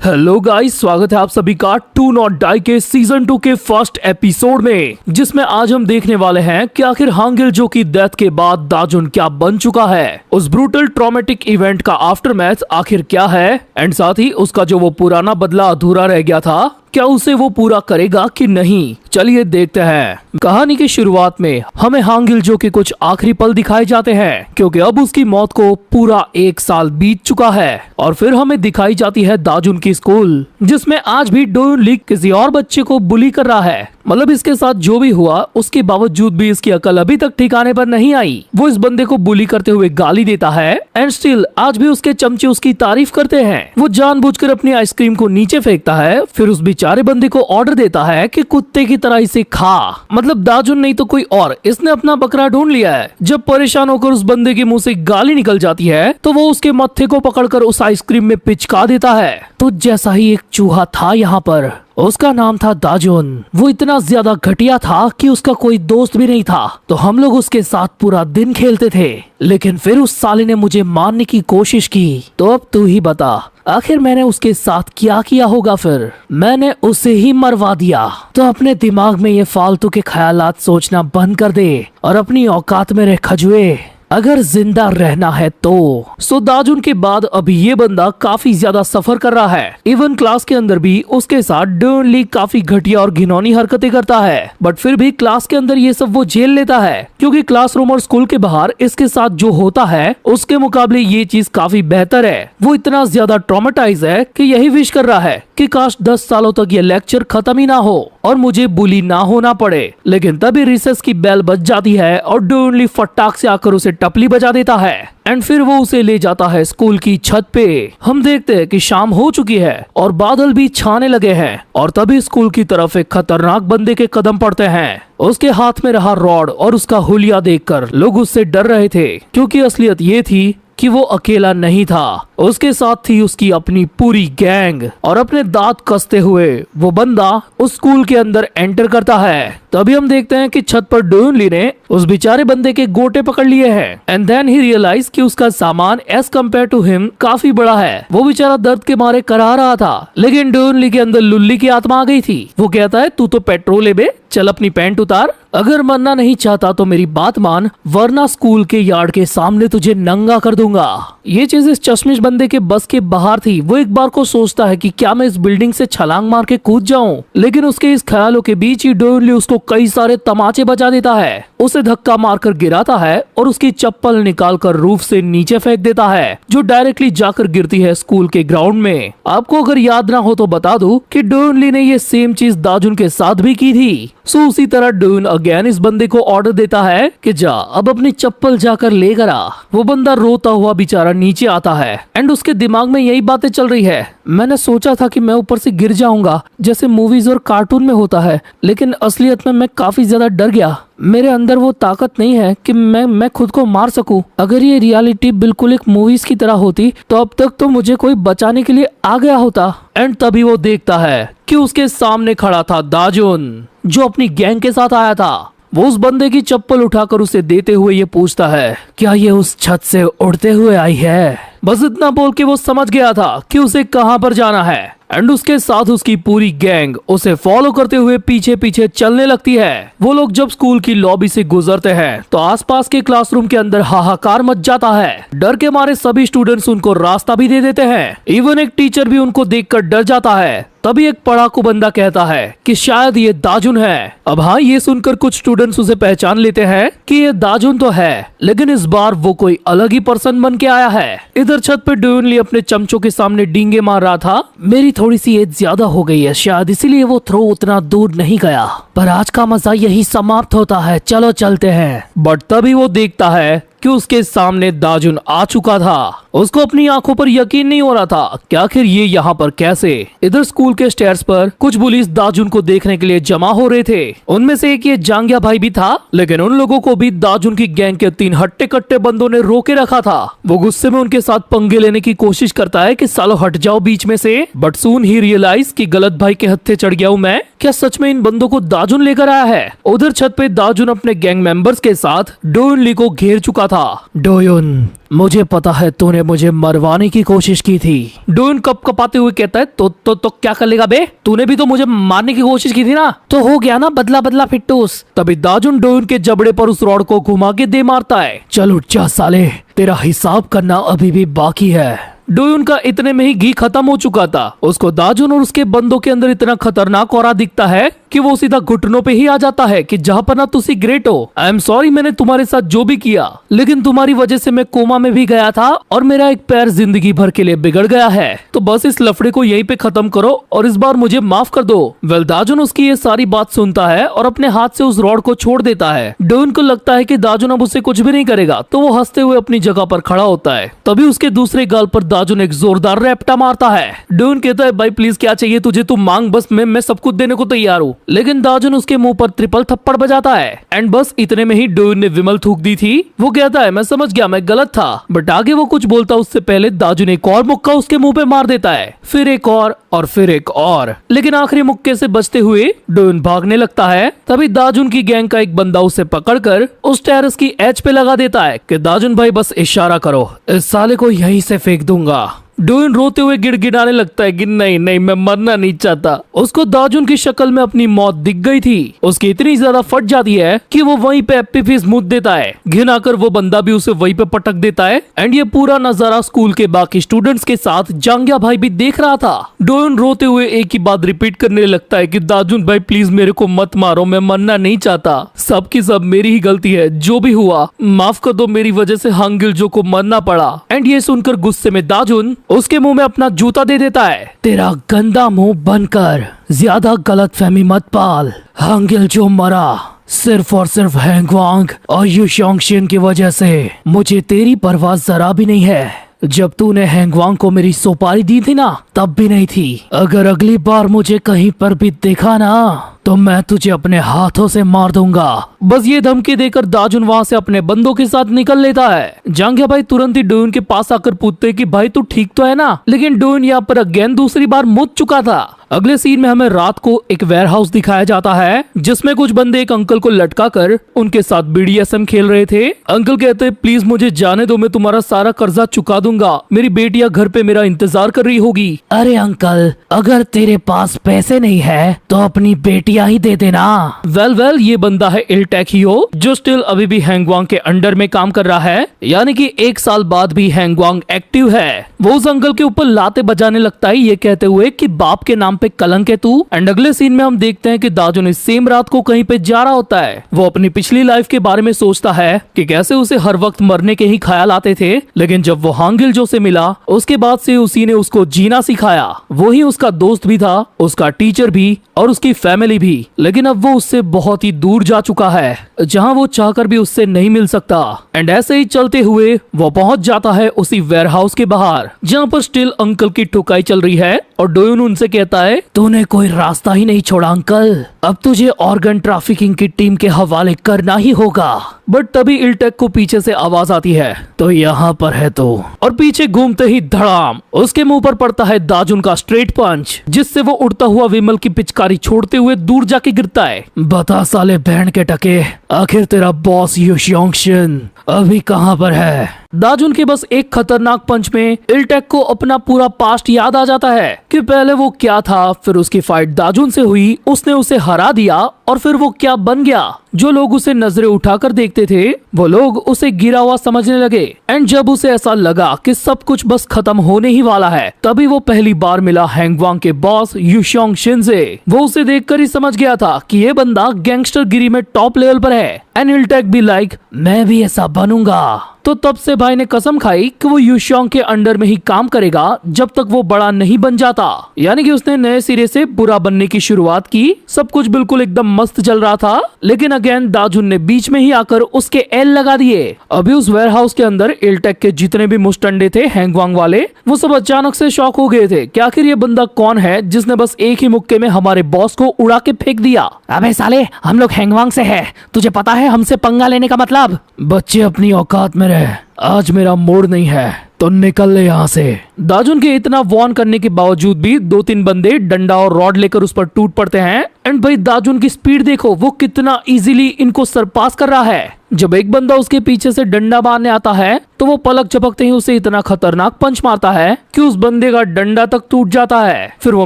Hello guys, स्वागत है आप सभी का टू नॉट डाई के सीजन 2 के फर्स्ट एपिसोड में, जिसमें आज हम देखने वाले हैं कि आखिर हांग गिल-जो की डेथ के बाद दाजुन क्या बन चुका है, उस ब्रूटल ट्रॉमेटिक इवेंट का आफ्टर मैथ आखिर क्या है, एंड साथ ही उसका जो वो पुराना बदला अधूरा रह गया था, क्या उसे वो पूरा करेगा कि नहीं। चलिए देखते हैं। कहानी की शुरुआत में हमें हांग गिल-जो के कुछ आखिरी पल दिखाए जाते हैं, क्योंकि अब उसकी मौत को पूरा 1 साल बीत चुका है। और फिर हमें दिखाई जाती है दाजुन की स्कूल, जिसमें आज भी डोन ली किसी और बच्चे को बुली कर रहा है। मतलब इसके साथ जो भी हुआ उसके बावजूद भी इसकी अकल अभी तक ठिकाने पर नहीं आई। वो इस बंदे को बुली करते हुए गाली देता है एंड स्टिल आज भी उसके चमचे उसकी तारीफ करते हैं। वो जानबूझकर अपनी आइसक्रीम को नीचे फेंकता है, फिर उस बेचारे बंदे को ऑर्डर देता है कि कुत्ते की तरह इसे खा। मतलब दाजुन नहीं तो कोई और, इसने अपना बकरा ढूंढ लिया है। जब परेशान होकर उस बंदे के मुंह से गाली निकल जाती है तो वो उसके मत्थे को पकड़कर उस आइसक्रीम में पिचका देता है। तो जैसा ही एक चूहा था यहाँ पर, उसका नाम था दाजुन। वो इतना ज्यादा घटिया था कि उसका कोई दोस्त भी नहीं था, तो हम लोग उसके साथ पूरा दिन खेलते थे। लेकिन फिर उस साले ने मुझे मारने की कोशिश की। तो अब तू ही बता, आखिर मैंने उसके साथ क्या किया होगा। फिर मैंने उसे ही मरवा दिया। तो अपने दिमाग में ये फालतू के ख्यालात सोचना बंद कर दे और अपनी औकात में रह खजुए, अगर जिंदा रहना है तो। सो दाजुन के बाद अभी ये बंदा काफी ज्यादा सफर कर रहा है। इवन क्लास के अंदर भी उसके साथ डोन ली काफी घटिया और घिनौनी हरकतें करता है, बट फिर भी क्लास के अंदर ये सब वो झेल लेता है, क्योंकि क्लासरूम और स्कूल के बाहर इसके साथ जो होता है उसके मुकाबले ये चीज काफी बेहतर है। वो इतना ज्यादा ट्रॉमेटाइज है कि यही विश कर रहा है कि काश 10 सालों तक ये लेक्चर खत्म ही ना हो और मुझे बुली ना होना पड़े। लेकिन तभी रिसेस की बेल बज जाती है और डोन ली फटाक से आकर उसे टपली बजा देता है एंड फिर वो उसे ले जाता है स्कूल की छत पे। हम देखते हैं कि शाम हो चुकी है और बादल भी छाने लगे हैं, और तभी स्कूल की तरफ एक खतरनाक बंदे के कदम पड़ते हैं। उसके हाथ में रहा रॉड और उसका हुलिया देखकर लोग उससे डर रहे थे, क्योंकि असलियत ये थी कि वो अकेला नहीं था, उसके साथ थी उसकी अपनी पूरी गैंग। और अपने दांत कसते हुए वो बंदा उस स्कूल के अंदर एंटर करता है। तभी हम देखते हैं कि छत पर डोन ली ने उस बेचारे बंदे के गोटे पकड़ लिए हैं एंड देन ही रियलाइज कि उसका सामान एज कम्पेयर टू हिम काफी बड़ा है। वो बेचारा दर्द के मारे करा रहा था, लेकिन डोन ली के अंदर लुल्ली की आत्मा आ गई थी। वो कहता है, तू तो पेट्रोल ले बे, चल अपनी पैंट उतार, अगर मरना नहीं चाहता तो मेरी बात मान, वरना स्कूल के यार्ड के सामने तुझे नंगा कर दूंगा। ये चीज इस चश्मिश बंदे के बस के बाहर थी। वो एक बार को सोचता है कि क्या मैं इस बिल्डिंग से छलांग मार के कूद जाऊं, लेकिन उसके इस ख्यालों के बीच ही डोन ली उसको कई सारे तमाचे बजा देता है, उसे धक्का मारकर गिराता है और उसकी चप्पल निकालकर रूफ से नीचे फेंक देता है, जो डायरेक्टली जाकर गिरती है स्कूल के ग्राउंड में। आपको अगर याद ना हो तो बता दूं कि डोन ली ने ये सेम चीज दाजुन के साथ भी की थी। सो उसी तरह डोन अगेन इस बंदे को ऑर्डर देता है कि जा अब अपनी चप्पल जाकर लेकर आ। वो बंदा रोता हुआ बेचारा नीचे आता है एंड उसके दिमाग में यही बातें चल रही है, मैंने सोचा था कि मैं ऊपर से गिर जाऊंगा जैसे मूवीज और कार्टून में होता है, लेकिन असलियत में मैं काफी ज्यादा डर गया। मेरे अंदर वो ताकत नहीं है कि मैं खुद को मार सकूं। अगर ये रियलिटी बिल्कुल एक मूवीज की तरह होती तो अब तक तो मुझे कोई बचाने के लिए आ गया होता। एंड तभी वो देखता है कि उसके सामने खड़ा था दाजुन, जो अपनी गैंग के साथ आया था। वो उस बंदे की चप्पल उठाकर उसे देते हुए ये पूछता है, क्या ये उस छत से उड़ते हुए आई है। बस इतना बोल के वो समझ गया था कि उसे कहां पर जाना है एंड उसके साथ उसकी पूरी गैंग उसे फॉलो करते हुए पीछे पीछे चलने लगती है। वो लोग जब स्कूल की लॉबी से गुजरते हैं तो आसपास के क्लासरूम के अंदर हाहाकार मच जाता है। डर के मारे सभी स्टूडेंट्स उनको रास्ता भी दे देते हैं, इवन एक टीचर भी उनको देखकर डर जाता है। तभी एक पढ़ाकू बंदा कहता है कि शायद ये दाजुन है। अब हाँ, ये सुनकर कुछ स्टूडेंट्स उसे पहचान लेते हैं कि ये दाजुन तो है, लेकिन इस बार वो कोई अलग ही पर्सन बन के आया है। इधर छत पे डोन ली अपने चमचों के सामने डींगे मार रहा था। मेरी थोड़ी सी एज ज्यादा हो गई है शायद, इसीलिए वो थ्रो उतना दूर नहीं गया, पर आज का मजा यही समाप्त होता है, चलो चलते हैं। बट तभी वो देखता है कि उसके सामने दाजुन आ चुका था। उसको अपनी आंखों पर यकीन नहीं हो रहा था कि आखिर ये यहाँ पर कैसे। इधर स्कूल के स्टेयर्स पर कुछ पुलिस दाजुन को देखने के लिए जमा हो रहे थे। उनमें से एक ये जांगिया भाई भी था, लेकिन उन लोगों को भी दाजुन की गैंग के 3 हट्टे कट्टे बंदों ने रोके रखा था। वो गुस्से में उनके साथ पंगे लेने की कोशिश करता है कि सालो हट जाओ बीच में से, बट सून ही रियलाइज कि गलत भाई के हत्थे चढ़ गया हूँ मैं क्या सच में इन बंदों को दाजुन लेकर आया है? उधर छत पे दाजुन अपने गैंग मेंबर्स के साथ डोयुन ली को घेर चुका था। डोयुन, मुझे पता है तूने मुझे मरवाने की कोशिश की थी। डोयुन कप कपाते हुए कहता है तो क्या कर लेगा बे? तूने भी तो मुझे मारने की कोशिश की थी ना, तो हो गया ना बदला बदला फिट्टूस। तभी दाजुन डोयुन के जबड़े पर उस रॉड को घुमा के दे मारता है। चल उठ जा साले, तेरा हिसाब करना अभी भी बाकी है। डोयुन का इतने में ही घी खत्म हो चुका था। उसको दाजुन और उसके बंदों के अंदर इतना खतरनाक ऑरा दिखता है कि वो सीधा घुटनों पे ही आ जाता है कि जहाँ पर ना तुसी ग्रेट हो। आई एम सॉरी मैंने तुम्हारे साथ जो भी किया, लेकिन तुम्हारी वजह से मैं कोमा में भी गया था और मेरा एक पैर जिंदगी भर के लिए बिगड़ गया है। तो बस इस लफड़े को यहीं पे खत्म करो और इस बार मुझे माफ कर दो। वेल दाजुन उसकी ये सारी बात सुनता है और अपने हाथ से उस रॉड को छोड़ देता है। डोयुन को लगता है कि दाजुन अब उससे कुछ भी नहीं करेगा, तो वो हंसते हुए अपनी जगह पर खड़ा होता है। तभी उसके दूसरे गाल पर दाजुन एक जोरदार रैप्टा मारता है। डोयुन कहता है भाई प्लीज क्या चाहिए तुझे, तू मांग, बस मैं सब कुछ देने को तैयार हूँ। लेकिन दाजुन उसके मुंह पर ट्रिपल थप्पड़ बजाता है। एंड बस इतने में ही डोयुन ने विमल थूक दी थी। वो कहता है मैं समझ गया, मैं गलत था। बट आगे वो कुछ बोलता उससे पहले दाजुन एक और मुक्का उसके मुंह पे मार देता है, फिर एक और फिर एक और। लेकिन आखिरी मुक्के से बचते हुए डोयुन भागने लगता है। तभी दाजुन की गैंग का एक बंदा उसे पकड़कर उस टेरेस की एज पे लगा देता है कि दाजुन भाई बस इशारा करो, इस साले को यहीं से फेंक दूंगा। डोयुन रोते हुए गिड़गिड़ाने लगता है कि नहीं मैं मरना नहीं चाहता। उसको दाजुन की शक्ल में अपनी मौत दिख गई थी। उसकी इतनी ज्यादा फट जाती है कि वो वहीं पे एप्पी फिश मुद देता है। घिन आकर वो बंदा भी उसे वहीं पे पटक देता है। एंड ये पूरा नजारा स्कूल के बाकी स्टूडेंट्स के साथ जांग्या भाई भी देख रहा था। डोयुन रोते हुए एक ही बात रिपीट करने लगता है कि दाजुन भाई प्लीज मेरे को मत मारो, मैं मरना नहीं चाहता। सब की सब मेरी ही गलती है, जो भी हुआ माफ कर दो, मेरी वजह से हांगिलजो को मरना पड़ा। एंड ये सुनकर गुस्से में दाजुन उसके मुंह में अपना जूता दे देता है। तेरा गंदा मुंह बनकर ज्यादा गलतफहमी मत पाल। हांगिलजो मरा सिर्फ और सिर्फ हैंगवांग और यू शोंगशिन की वजह से। मुझे तेरी परवाह जरा भी नहीं है। जब तूने हैंगवांग को मेरी सुपारी दी थी ना, तब भी नहीं थी। अगर अगली बार मुझे कहीं पर भी देखा ना, तो मैं तुझे अपने हाथों से मार दूंगा। बस ये धमकी देकर दाजुन वहाँ से अपने बंदों के साथ निकल लेता है। जांग्या भाई तुरंत ही डोयुन के पास आकर पूछते कि भाई तू ठीक तो है ना? लेकिन डोयुन यहाँ पर अगेन दूसरी बार मुद चुका था। अगले सीन में हमें रात को एक वेयरहाउस दिखाया जाता है जिसमें कुछ बंदे एक अंकल को लटकाकर उनके साथ BDSM खेल रहे थे। अंकल कहते हैं प्लीज मुझे जाने दो, मैं तुम्हारा सारा कर्जा चुका दूंगा, मेरी बेटियां घर पे मेरा इंतजार कर रही होगी। अरे अंकल, अगर तेरे पास पैसे नहीं है तो अपनी बेटियां ही दे देना। वेल ये बंदा है इल्टेकियो, जो स्टिल अभी भी हैंगवांग के अंडर में काम कर रहा है, यानी कि 1 साल बाद भी हैंगवांग एक्टिव है। वो उस अंकल के ऊपर लाते बजाने लगता है, ये कहते हुए कि बाप के नाम पे कलंक है तू। एंड अगले सीन में हम देखते हैं कि दाजुन इस सेम रात को कहीं पे जा रहा होता है। वो अपनी पिछली लाइफ के बारे में सोचता है कि कैसे उसे हर वक्त मरने के ही ख्याल आते थे, लेकिन जब वो हांगिलजो से मिला उसके बाद से उसी ने उसको जीना सिखाया। वो ही उसका दोस्त भी था, उसका टीचर भी और उसकी फैमिली भी। लेकिन अब वो उससे बहुत ही दूर जा चुका है, जहाँ वो चाहकर भी उससे नहीं मिल सकता। एंड ऐसे ही चलते हुए वो पहुंच जाता है उसी वेयरहाउस के बाहर, जहाँ पर स्टिल अंकल की ठुकाई चल रही है। और डोयुन उनसे कहता है तूने कोई रास्ता ही नहीं छोड़ा अंकल, अब तुझे ऑर्गन ट्रैफिकिंग की टीम के हवाले करना ही होगा। बट तभी इल्टेक को पीछे से आवाज आती है, तो यहाँ पर है तो। और पीछे घूमते ही धड़ाम उसके मुंह पर पड़ता है दाजुन का स्ट्रेट पंच, जिससे वो उड़ता हुआ विमल की पिचकारी छोड़ते हुए दूर जाके गिरता है। बता साले बहन के टके, आखिर तेरा बॉस यू शोंगशिन अभी कहाँ पर है? दाजुन के बस एक खतरनाक पंच में इल्टेक को अपना पूरा पास्ट याद आ जाता है कि पहले वो क्या था, फिर उसकी फाइट दाजुन से हुई, उसने उसे हरा दिया और फिर वो क्या बन गया। जो लोग उसे नजरें उठाकर देखते थे वो लोग उसे गिरा हुआ समझने लगे। एंड जब उसे ऐसा लगा कि सब कुछ बस खत्म होने ही वाला है, तभी वो पहली बार मिला हैंगवांग के बॉस यू शोंगशिन से। वो उसे देखकर ही समझ गया था कि ये बंदा गैंगस्टर गिरी में टॉप लेवल पर है। एंड इल्टेक भी लाइक मैं भी ऐसा बनूंगा। तो तब से भाई ने कसम खाई कि वो यूशोंग के अंडर में ही काम करेगा जब तक वो बड़ा नहीं बन जाता। यानी कि उसने नए सिरे से बुरा बनने की शुरुआत की। सब कुछ बिल्कुल एकदम मस्त चल रहा था, लेकिन अगेन दाजुन ने बीच में ही आकर उसके एल लगा दिए। अभी उस वेयरहाउस के अंदर इल्टेक के जितने भी मुस्टंडे थे हैंगवांग वाले, वो सब अचानक से शॉक हो गए थे कि आखिर ये बंदा कौन है जिसने बस एक ही मुक्के में हमारे बॉस को उड़ा के फेंक दिया। अबे साले, हम लोग हैंगवांग से है, तुझे पता है हमसे पंगा लेने का मतलब? बच्चे अपनी औकात में रहे, आज मेरा मूड नहीं है तो निकल ले यहाँ से। दाजुन के इतना वार्न करने के बावजूद भी 2-3 बंदे डंडा और रॉड लेकर उस पर टूट पड़ते हैं। एंड भाई दाजुन की स्पीड देखो, वो कितना इजीली इनको सरपास कर रहा है। जब एक बंदा उसके पीछे से डंडा मारने आता है तो वो पलक झपकते ही उसे इतना खतरनाक पंच मारता है कि उस बंदे का डंडा तक टूट जाता है। फिर वो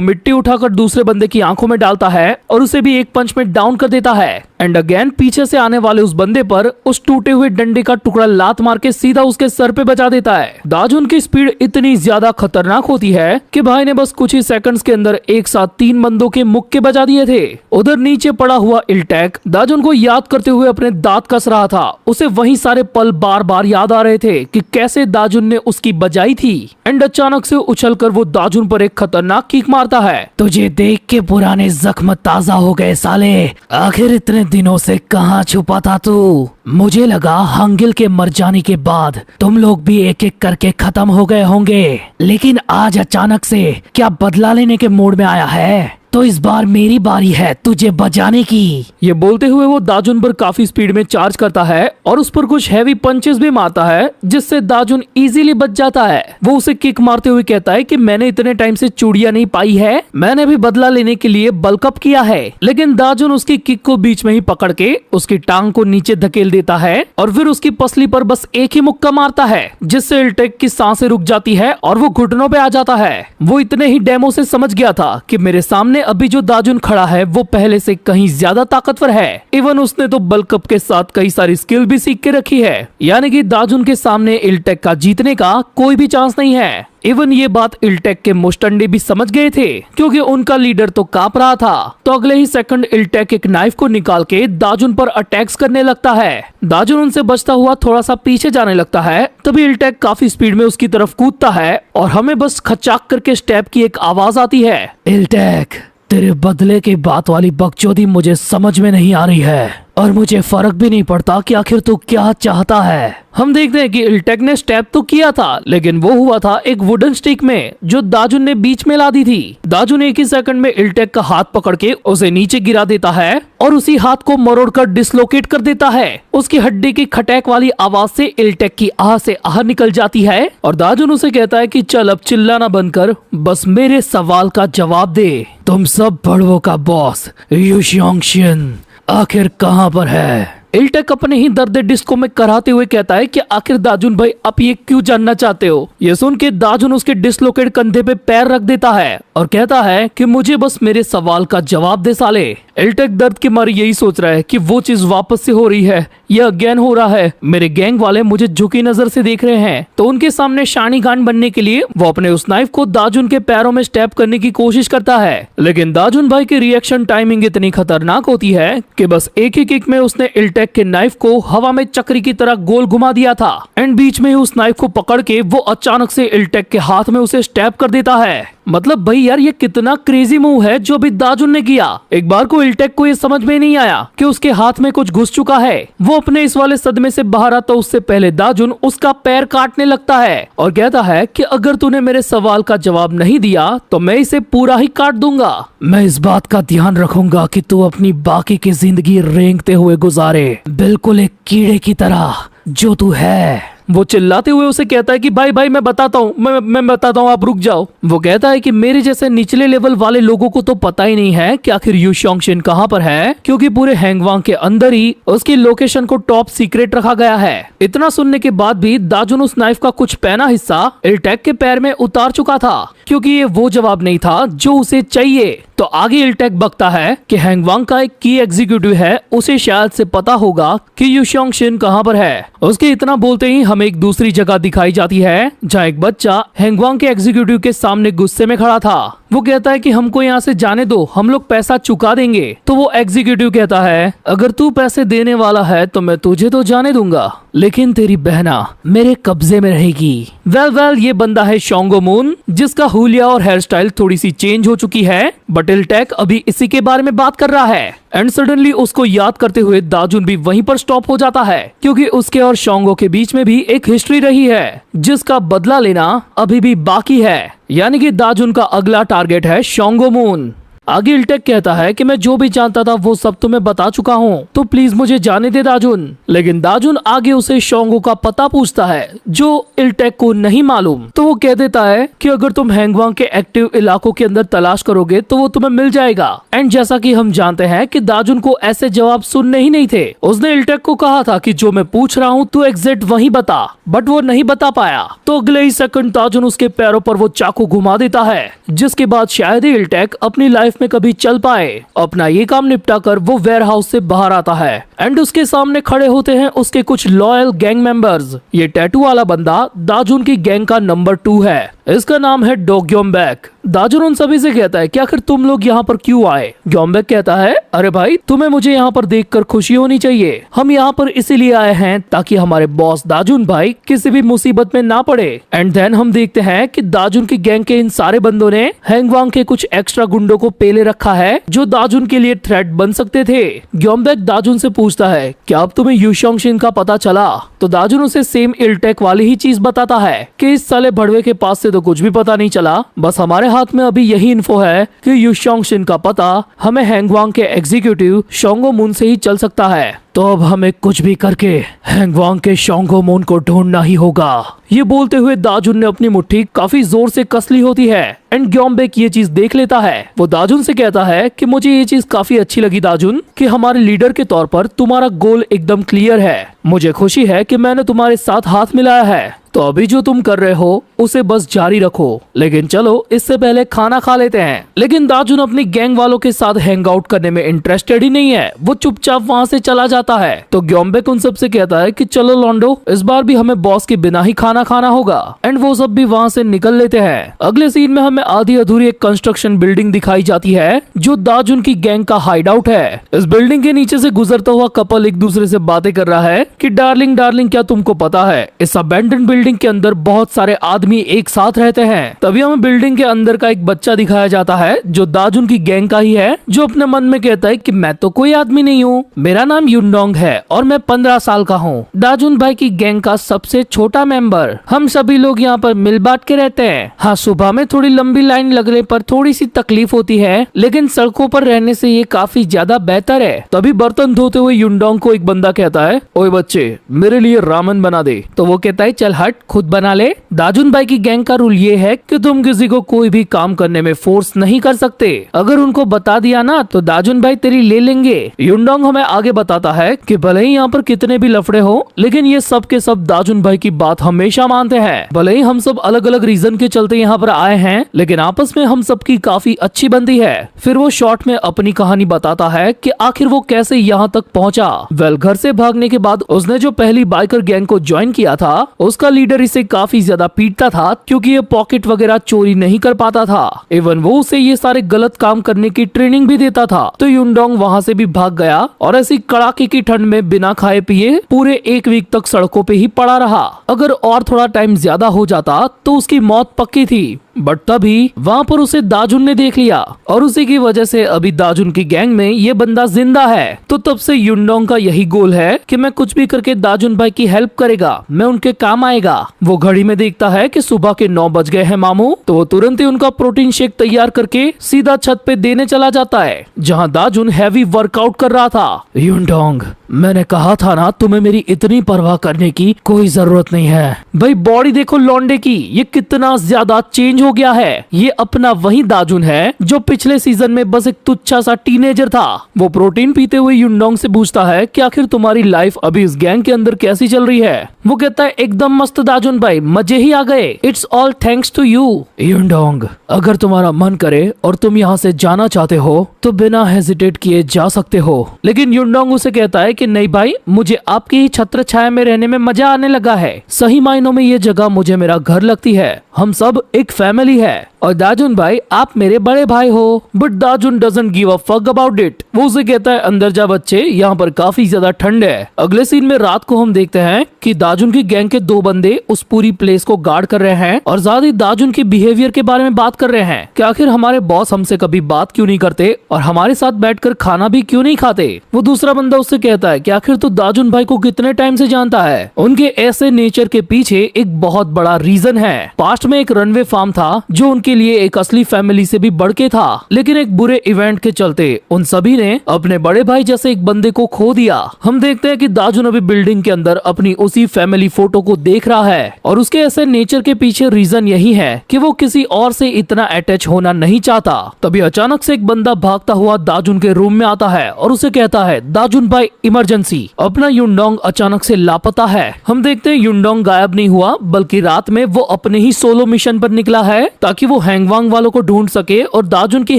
मिट्टी उठाकर दूसरे बंदे की आंखों में डालता है और उसे भी एक पंच में डाउन कर देता है। एंड अगेन पीछे से आने वाले उस बंदे पर उस टूटे हुए डंडे का टुकड़ा लात मार के सीधा उसके सर पे बचा देता है। दाजुन की स्पीड इतनी ज्यादा खतरनाक होती है कि भाई ने बस कुछ ही सेकंड्स के अंदर एक साथ 3 बंदों के मुक्के बजा दिए थे। उधर नीचे पड़ा हुआ इल्टेक दाजुन को याद करते हुए अपने दांत कस रहा था। उसे वही सारे पल बार बार याद आ रहे थे कि कैसे दाजुन ने उसकी बजाई थी। एंड अचानक से उछलकर वो दाजुन पर एक खतरनाक किक मारता है। तुझे देख के पुराने जख्म ताजा हो गए साले, आखिर इतने दिनों से कहाँ छुपा था तू? मुझे लगा हंगिल के मर जाने के बाद तुम लोग भी एक एक करके खत्म हो गए होंगे, लेकिन आज अचानक से क्या बदला लेने के मूड में आया है? तो इस बार मेरी बारी है तुझे बजाने की। ये बोलते हुए वो दाजुन पर काफी स्पीड में चार्ज करता है और उस पर कुछ हैवी पंचेस भी मारता है, जिससे दाजुन इजीली बच जाता है। वो उसे किक मारते हुए कहता है कि मैंने इतने टाइम से चूड़ियां नहीं पाई है, मैंने भी बदला लेने के लिए बल्कअप किया है। लेकिन दाजुन उसकी किक को बीच में ही पकड़ के उसकी टांग को नीचे धकेल देता है और फिर उसकी पसली पर बस एक ही मुक्का मारता है, जिससे इल्टेक की सांसें रुक जाती है और वो घुटनों पे आ जाता है। वो इतने ही डेमो से समझ गया था कि मेरे सामने अभी जो दाजुन खड़ा है वो पहले से कहीं ज्यादा ताकतवर है। इवन उसने तो बल्कअप के साथ कई सारी स्किल भी सीख के रखी है, यानी कि दाजुन के सामने इल्टेक का जीतने का कोई भी चांस नहीं है। इवन ये बात इल्टेक के मुस्टंडे भी समझ गए थे, क्योंकि उनका लीडर तो कांप रहा था। तो अगले ही सेकंड इल्टेक एक नाइफ को निकाल के दाजुन पर अटैक्स करने लगता है। दाजुन उनसे बचता हुआ थोड़ा सा पीछे जाने लगता है, तभी इल्टेक काफी स्पीड में उसकी तरफ कूदता है और हमें बस खचाक करके स्टेप की एक आवाज आती है। इल्टेक, तेरे बदले की बात वाली बकचोदी मुझे समझ में नहीं आ रही है और मुझे फर्क भी नहीं पड़ता कि आखिर तू क्या चाहता है। हम देखते हैं कि इल्टेक ने स्टेप तो किया था, लेकिन वो हुआ था एक वुडन स्टिक में जो दाजुन ने बीच में ला दी थी। दाजुन एक ही सेकंड में इल्टेक का हाथ पकड़ के उसे नीचे गिरा देता है और उसी हाथ को मरोड़कर डिसलोकेट कर देता है। उसकी हड्डी की खटैक वाली आवाज से इल्टेक की आह से आह निकल जाती है और दाजुन उसे कहता है कि चल अब चिल्लाना बंद कर, बस मेरे सवाल का जवाब दे। तुम सब बड़वों का बॉस यू xiongxian आखिर कहाँ पर है? इल्टेक अपने ही दर्द डिस्को में कराते हुए कहता है कि आखिर दाजुन भाई आप ये क्यों जानना चाहते हो? ये सुन के दाजुन उसके डिसलोकेट कंधे पे पैर रख देता है और कहता है कि मुझे बस मेरे सवाल का जवाब दे साले। इल्टेक दर्द के मारे यही सोच रहा है कि वो चीज वापस से हो रही है, ये अगेन हो रहा है। मेरे गैंग वाले मुझे झुकी नजर से देख रहे हैं, तो उनके सामने शानी गान बनने के लिए वो अपने उस नाइफ को दाजुन के पैरों में स्टेप करने की कोशिश करता है। लेकिन दाजुन भाई की रिएक्शन टाइमिंग इतनी खतरनाक होती है कि बस एक ही किक में उसने इल्टेक के नाइफ को हवा में चक्री की तरह गोल घुमा दिया था। एंड बीच में ही उस नाइफ को पकड़ के वो अचानक से इल्टेक के हाथ में उसे स्टेप कर देता है। मतलब भाई यार ये कितना क्रेजी मूव है जो अभी दाजुन ने किया। एक बार को इल्टेक को ये समझ में नहीं आया कि उसके हाथ में कुछ घुस चुका है। वो अपने इस वाले सदमे से बाहर आता उससे पहले दाजुन उसका पैर काटने लगता है और कहता है कि अगर तूने मेरे सवाल का जवाब नहीं दिया तो मैं इसे पूरा ही काट दूंगा। मैं इस बात का ध्यान रखूंगा कि तू अपनी बाकी की जिंदगी रेंगते हुए गुजारे, बिल्कुल एक कीड़े की तरह जो तू है। वो चिल्लाते हुए उसे कहता है कि भाई भाई मैं बताता हूँ, मैं बताता हूँ, आप रुक जाओ। वो कहता है कि मेरे जैसे निचले लेवल वाले लोगों को तो पता ही नहीं है कि आखिर यू xiongxian कहाँ पर है, क्योंकि पूरे हैंगवांग के अंदर ही उसकी लोकेशन को टॉप सीक्रेट रखा गया है। इतना सुनने के बाद भी दाजुन उस नाइफ का कुछ पहना हिस्सा इल्टेक के पैर में उतार चुका था, क्योंकि ये वो जवाब नहीं था जो उसे चाहिए। तो आगे इल्टेक बकता है कि हैंगवांग का एक की एग्जीक्यूटिव है, उसे शायद से पता होगा कि यू xiongxian कहाँ पर है। उसके इतना बोलते ही हमें एक दूसरी जगह दिखाई जाती है जहाँ एक बच्चा हैंगवांग के एग्जीक्यूटिव के सामने गुस्से में खड़ा था। वो कहता है कि हमको यहाँ से जाने दो, हम लोग पैसा चुका देंगे। तो वो एग्जीक्यूटिव कहता है अगर तू पैसे देने वाला है तो मैं तुझे तो जाने दूंगा, लेकिन तेरी बहना मेरे कब्जे में रहेगी। वेल ये बंदा है शोंगो मून, जिसका हुलिया और हेयर स्टाइल थोड़ी सी चेंज हो चुकी है, बट इल्टेक अभी इसी के बारे में बात कर रहा है। एंड सडनली उसको याद करते हुए दाजुन भी वहीं पर स्टॉप हो जाता है, क्योंकि उसके और शोंगो के बीच में भी एक हिस्ट्री रही है जिसका बदला लेना अभी भी बाकी है। यानी कि दाजुन का अगला टारगेट है शोंगो मून। आगे इल्टेक कहता है कि मैं जो भी जानता था वो सब तुम्हें बता चुका हूँ, तो प्लीज मुझे जाने दे दाजुन। लेकिन दाजुन आगे उसे शोंगो का पता पूछता है जो इल्टेक को नहीं मालूम। तो वो कह देता है कि अगर तुम हैंगवांग के एक्टिव इलाकों के अंदर तलाश करोगे तो वो तुम्हें मिल जाएगा। एंड जैसा कि हम जानते हैं कि दाजुन को ऐसे जवाब सुनने ही नहीं थे। उसने इल्टेक को कहा था कि जो मैं पूछ रहा हूँ तू एग्जैक्ट वही बता, बट वो नहीं बता पाया। तो अगले ही सेकंड दाजुन उसके पैरों पर वो चाकू घुमा देता है, जिसके बाद शायद ही इल्टेक अपनी लाइफ में कभी चल पाए। अपना ये काम निपटा कर वो वेयर हाउस से बाहर आता है एंड उसके सामने खड़े होते हैं उसके कुछ लॉयल गैंग मेंबर्स। ये टैटू वाला बंदा दाजुन की गैंग का नंबर 2 है। इसका नाम है डो ग्योम्बैक। दाजुन उन सभी से कहता है कि आखिर तुम लोग यहाँ पर क्यों आए। ग्योम्बैक कहता है अरे भाई तुम्हें मुझे यहाँ पर देखकर खुशी होनी चाहिए। हम यहाँ पर इसीलिए आए हैं ताकि हमारे बॉस दाजुन भाई किसी भी मुसीबत में ना पड़े। एंड देन हम देखते हैं कि दाजुन की गैंग के इन सारे बंदों ने हैंगवांग के कुछ एक्स्ट्रा गुंडों को पेले रखा है जो दाजुन के लिए थ्रेट बन सकते थे। ग्योम्बैक दाजुन से पूछता है क्या अब तुम्हें युशोंगशिन का पता चला। तो दाजुन उसे सेम इल्टेक वाली ही चीज बताता है कि इस साले भड़वे के पास से तो कुछ भी पता नहीं चला, बस हमारे हाथ में अभी यही इन्फो है कि युशोंगशिन का पता हमें हैंगवांग के एग्जीक्यूटिव शोंगो मून से ही चल सकता है। तो अब हमें कुछ भी करके हैंगवांग के शोंगो मून को ढूंढना ही होगा। ये बोलते हुए दाजुन ने अपनी मुट्ठी काफी जोर से कस ली होती है एंड ग्योम्बैक ये चीज देख लेता है। वो दाजुन से कहता है कि मुझे ये चीज काफी अच्छी लगी दाजुन कि हमारे लीडर के तौर पर तुम्हारा गोल एकदम क्लियर है। मुझे खुशी है कि मैंने तुम्हारे साथ हाथ मिलाया है, तो अभी जो तुम कर रहे हो उसे बस जारी रखो। लेकिन चलो इससे पहले खाना खा लेते हैं। लेकिन दाजुन अपनी गैंग वालों के साथ हैंग आउट करने में इंटरेस्टेड ही नहीं है। वो चुपचाप वहाँ से चला जाता है। तो ग्योम्बैक उन सब से कहता है कि चलो लॉन्डो इस बार भी हमें बॉस के बिना ही खाना खाना होगा। एंड वो सब भी वहाँ से निकल लेते हैं। अगले सीन में हमें आधी अधूरी एक कंस्ट्रक्शन बिल्डिंग दिखाई जाती है जो दाजुन की गैंग का हाइड आउट है। इस बिल्डिंग के नीचे से गुजरता हुआ कपल एक दूसरे से बातें कर रहा है कि डार्लिंग डार्लिंग क्या तुमको पता है इस अबैंडन बिल्डिंग के अंदर बहुत सारे आदमी एक साथ रहते हैं। तभी हमें बिल्डिंग के अंदर का एक बच्चा दिखाया जाता है जो दाजुन की गैंग का ही है, जो अपने मन में कहता है कि मैं तो कोई आदमी नहीं हूँ, मेरा नाम युनडोंग है और मैं 15 साल का हूँ, दाजुन भाई की गैंग का सबसे छोटा मेंबर। हम सभी लोग यहाँ पर मिल बांट के रहते हैं। हाँ सुबह में थोड़ी लंबी लाइन लगने पर थोड़ी सी तकलीफ होती है, लेकिन सड़कों पर रहने से ये काफी ज्यादा बेहतर है। तभी बर्तन धोते हुए युनडोंग को एक बंदा कहता है ओए बच्चे मेरे लिए रामेन बना दे। तो वो कहता है चल हट खुद बना ले। दाजुन भाई की गैंग का रूल ये है कि तुम किसी को कोई भी काम करने में फोर्स नहीं कर सकते। अगर उनको बता दिया ना तो दाजुन भाई तेरी ले लेंगे। युनडोंग हमें आगे बताता है कि भले ही यहाँ पर कितने भी लफड़े हो, लेकिन ये सब के सब दाजुन भाई की बात हमेशा मानते हैं। भले ही हम सब अलग अलग रीजन के चलते यहाँ पर आए हैं, लेकिन आपस में हम सब की काफी अच्छी बनती है। फिर वो शॉर्ट में अपनी कहानी बताता है कि आखिर वो कैसे यहाँ तक पहुँचा। वेल घर से भागने के बाद उसने जो पहली बाइकर गैंग को ज्वाइन किया था उसका लीडर इसे काफी ज्यादा पीटता था क्योंकि ये पॉकेट वगैरह चोरी नहीं कर पाता था। इवन वो उसे ये सारे गलत काम करने की ट्रेनिंग भी देता था। तो युनडोंग वहाँ से भी भाग गया और ऐसी कड़ाके की ठंड में बिना खाए पिए पूरे 1 वीक तक सड़कों पे ही पड़ा रहा। अगर और थोड़ा टाइम ज्यादा हो जाता तो उसकी मौत पक्की थी, बट तभी वहाँ पर उसे दाजुन ने देख लिया और उसी की वजह से अभी दाजुन की गैंग में ये बंदा जिंदा है। तो तब से युनडोंग का यही गोल है कि मैं कुछ भी करके दाजुन भाई की हेल्प करेगा, मैं उनके काम आएगा। वो घड़ी में देखता है कि सुबह के 9 बज गए हैं मामू। तो वो तुरंत ही उनका प्रोटीन शेक तैयार करके सीधा छत पे देने चला जाता है जहाँ दाजुन हैवी वर्कआउट कर रहा था। युनडोंग मैंने कहा था ना तुम्हें मेरी इतनी परवाह करने की कोई जरूरत नहीं है। भाई बॉडी देखो लौंडे की, ये कितना ज्यादा चेंज हो गया है। ये अपना वही दाजुन है जो पिछले सीजन में बस एक तुच्छा सा टीनेजर था। वो प्रोटीन पीते हुए युनडोंग से पूछता है कि आखिर तुम्हारी लाइफ अभी इस गैंग के अंदर कैसी चल रही है। वो कहता है एकदम मस्त दाजुन भाई, मजे ही आ गए, it's all thanks to you. Yundong अगर तुम्हारा मन करे और तुम यहाँ से जाना चाहते हो तो बिना हेजिटेट किए जा सकते हो। लेकिन युनडोंग उसे कहता है कि नहीं भाई, मुझे आपकी ही छत्र छाया में रहने में मजा आने लगा है। सही मायनों में ये जगह मुझे मेरा घर लगती है। हम सब एक फैमिली है और दाजुन भाई आप मेरे बड़े भाई हो। But Dajun doesn't give a fuck about it. वो उसे कहता है अंदर जा बच्चे, यहाँ पर काफी ज्यादा ठंड है। अगले सीन में रात को हम देखते हैं कि दाजुन की गैंग के 2 बंदे उस पूरी प्लेस को गार्ड कर रहे हैं और ज्यादा दाजुन के बिहेवियर के बारे में बात कर रहे हैं कि आखिर हमारे बॉस हमसे कभी बात क्यों नहीं करते और हमारे साथ बैठकर खाना भी क्यों नहीं खाते। वो दूसरा बंदा उससे कहता है कि आखिर तो दाजुन भाई को कितने टाइम से जानता है। उनके ऐसे नेचर के पीछे एक बहुत बड़ा रीजन है। पास्ट में एक रनवे फार्म था था जो उनके लिए एक असली फैमिली से भी बढ़ के था। लेकिन एक बुरे इवेंट के चलते उन सभी ने अपने बड़े भाई जैसे एक बंदे को खो दिया। हम देखते हैं कि दाजुन अभी बिल्डिंग के अंदर अपनी उसी फैमिली फोटो को देख रहा है और उसके ऐसे नेचर के पीछे रीजन यही है कि वो किसी और से इतना अटैच होना नहीं चाहता। तभी अचानक से एक बंदा भागता हुआ दाजुन के रूम में आता है और उसे कहता है, दाजुन भाई इमरजेंसी, अपना युनडोंग अचानक से लापता है। हम देखते हैं युनडोंग गायब नहीं हुआ, बल्कि रात में वो अपने ही सोलो मिशन पर निकला है ताकि वो हैंगवांग वालों को ढूंढ सके और दाजुन की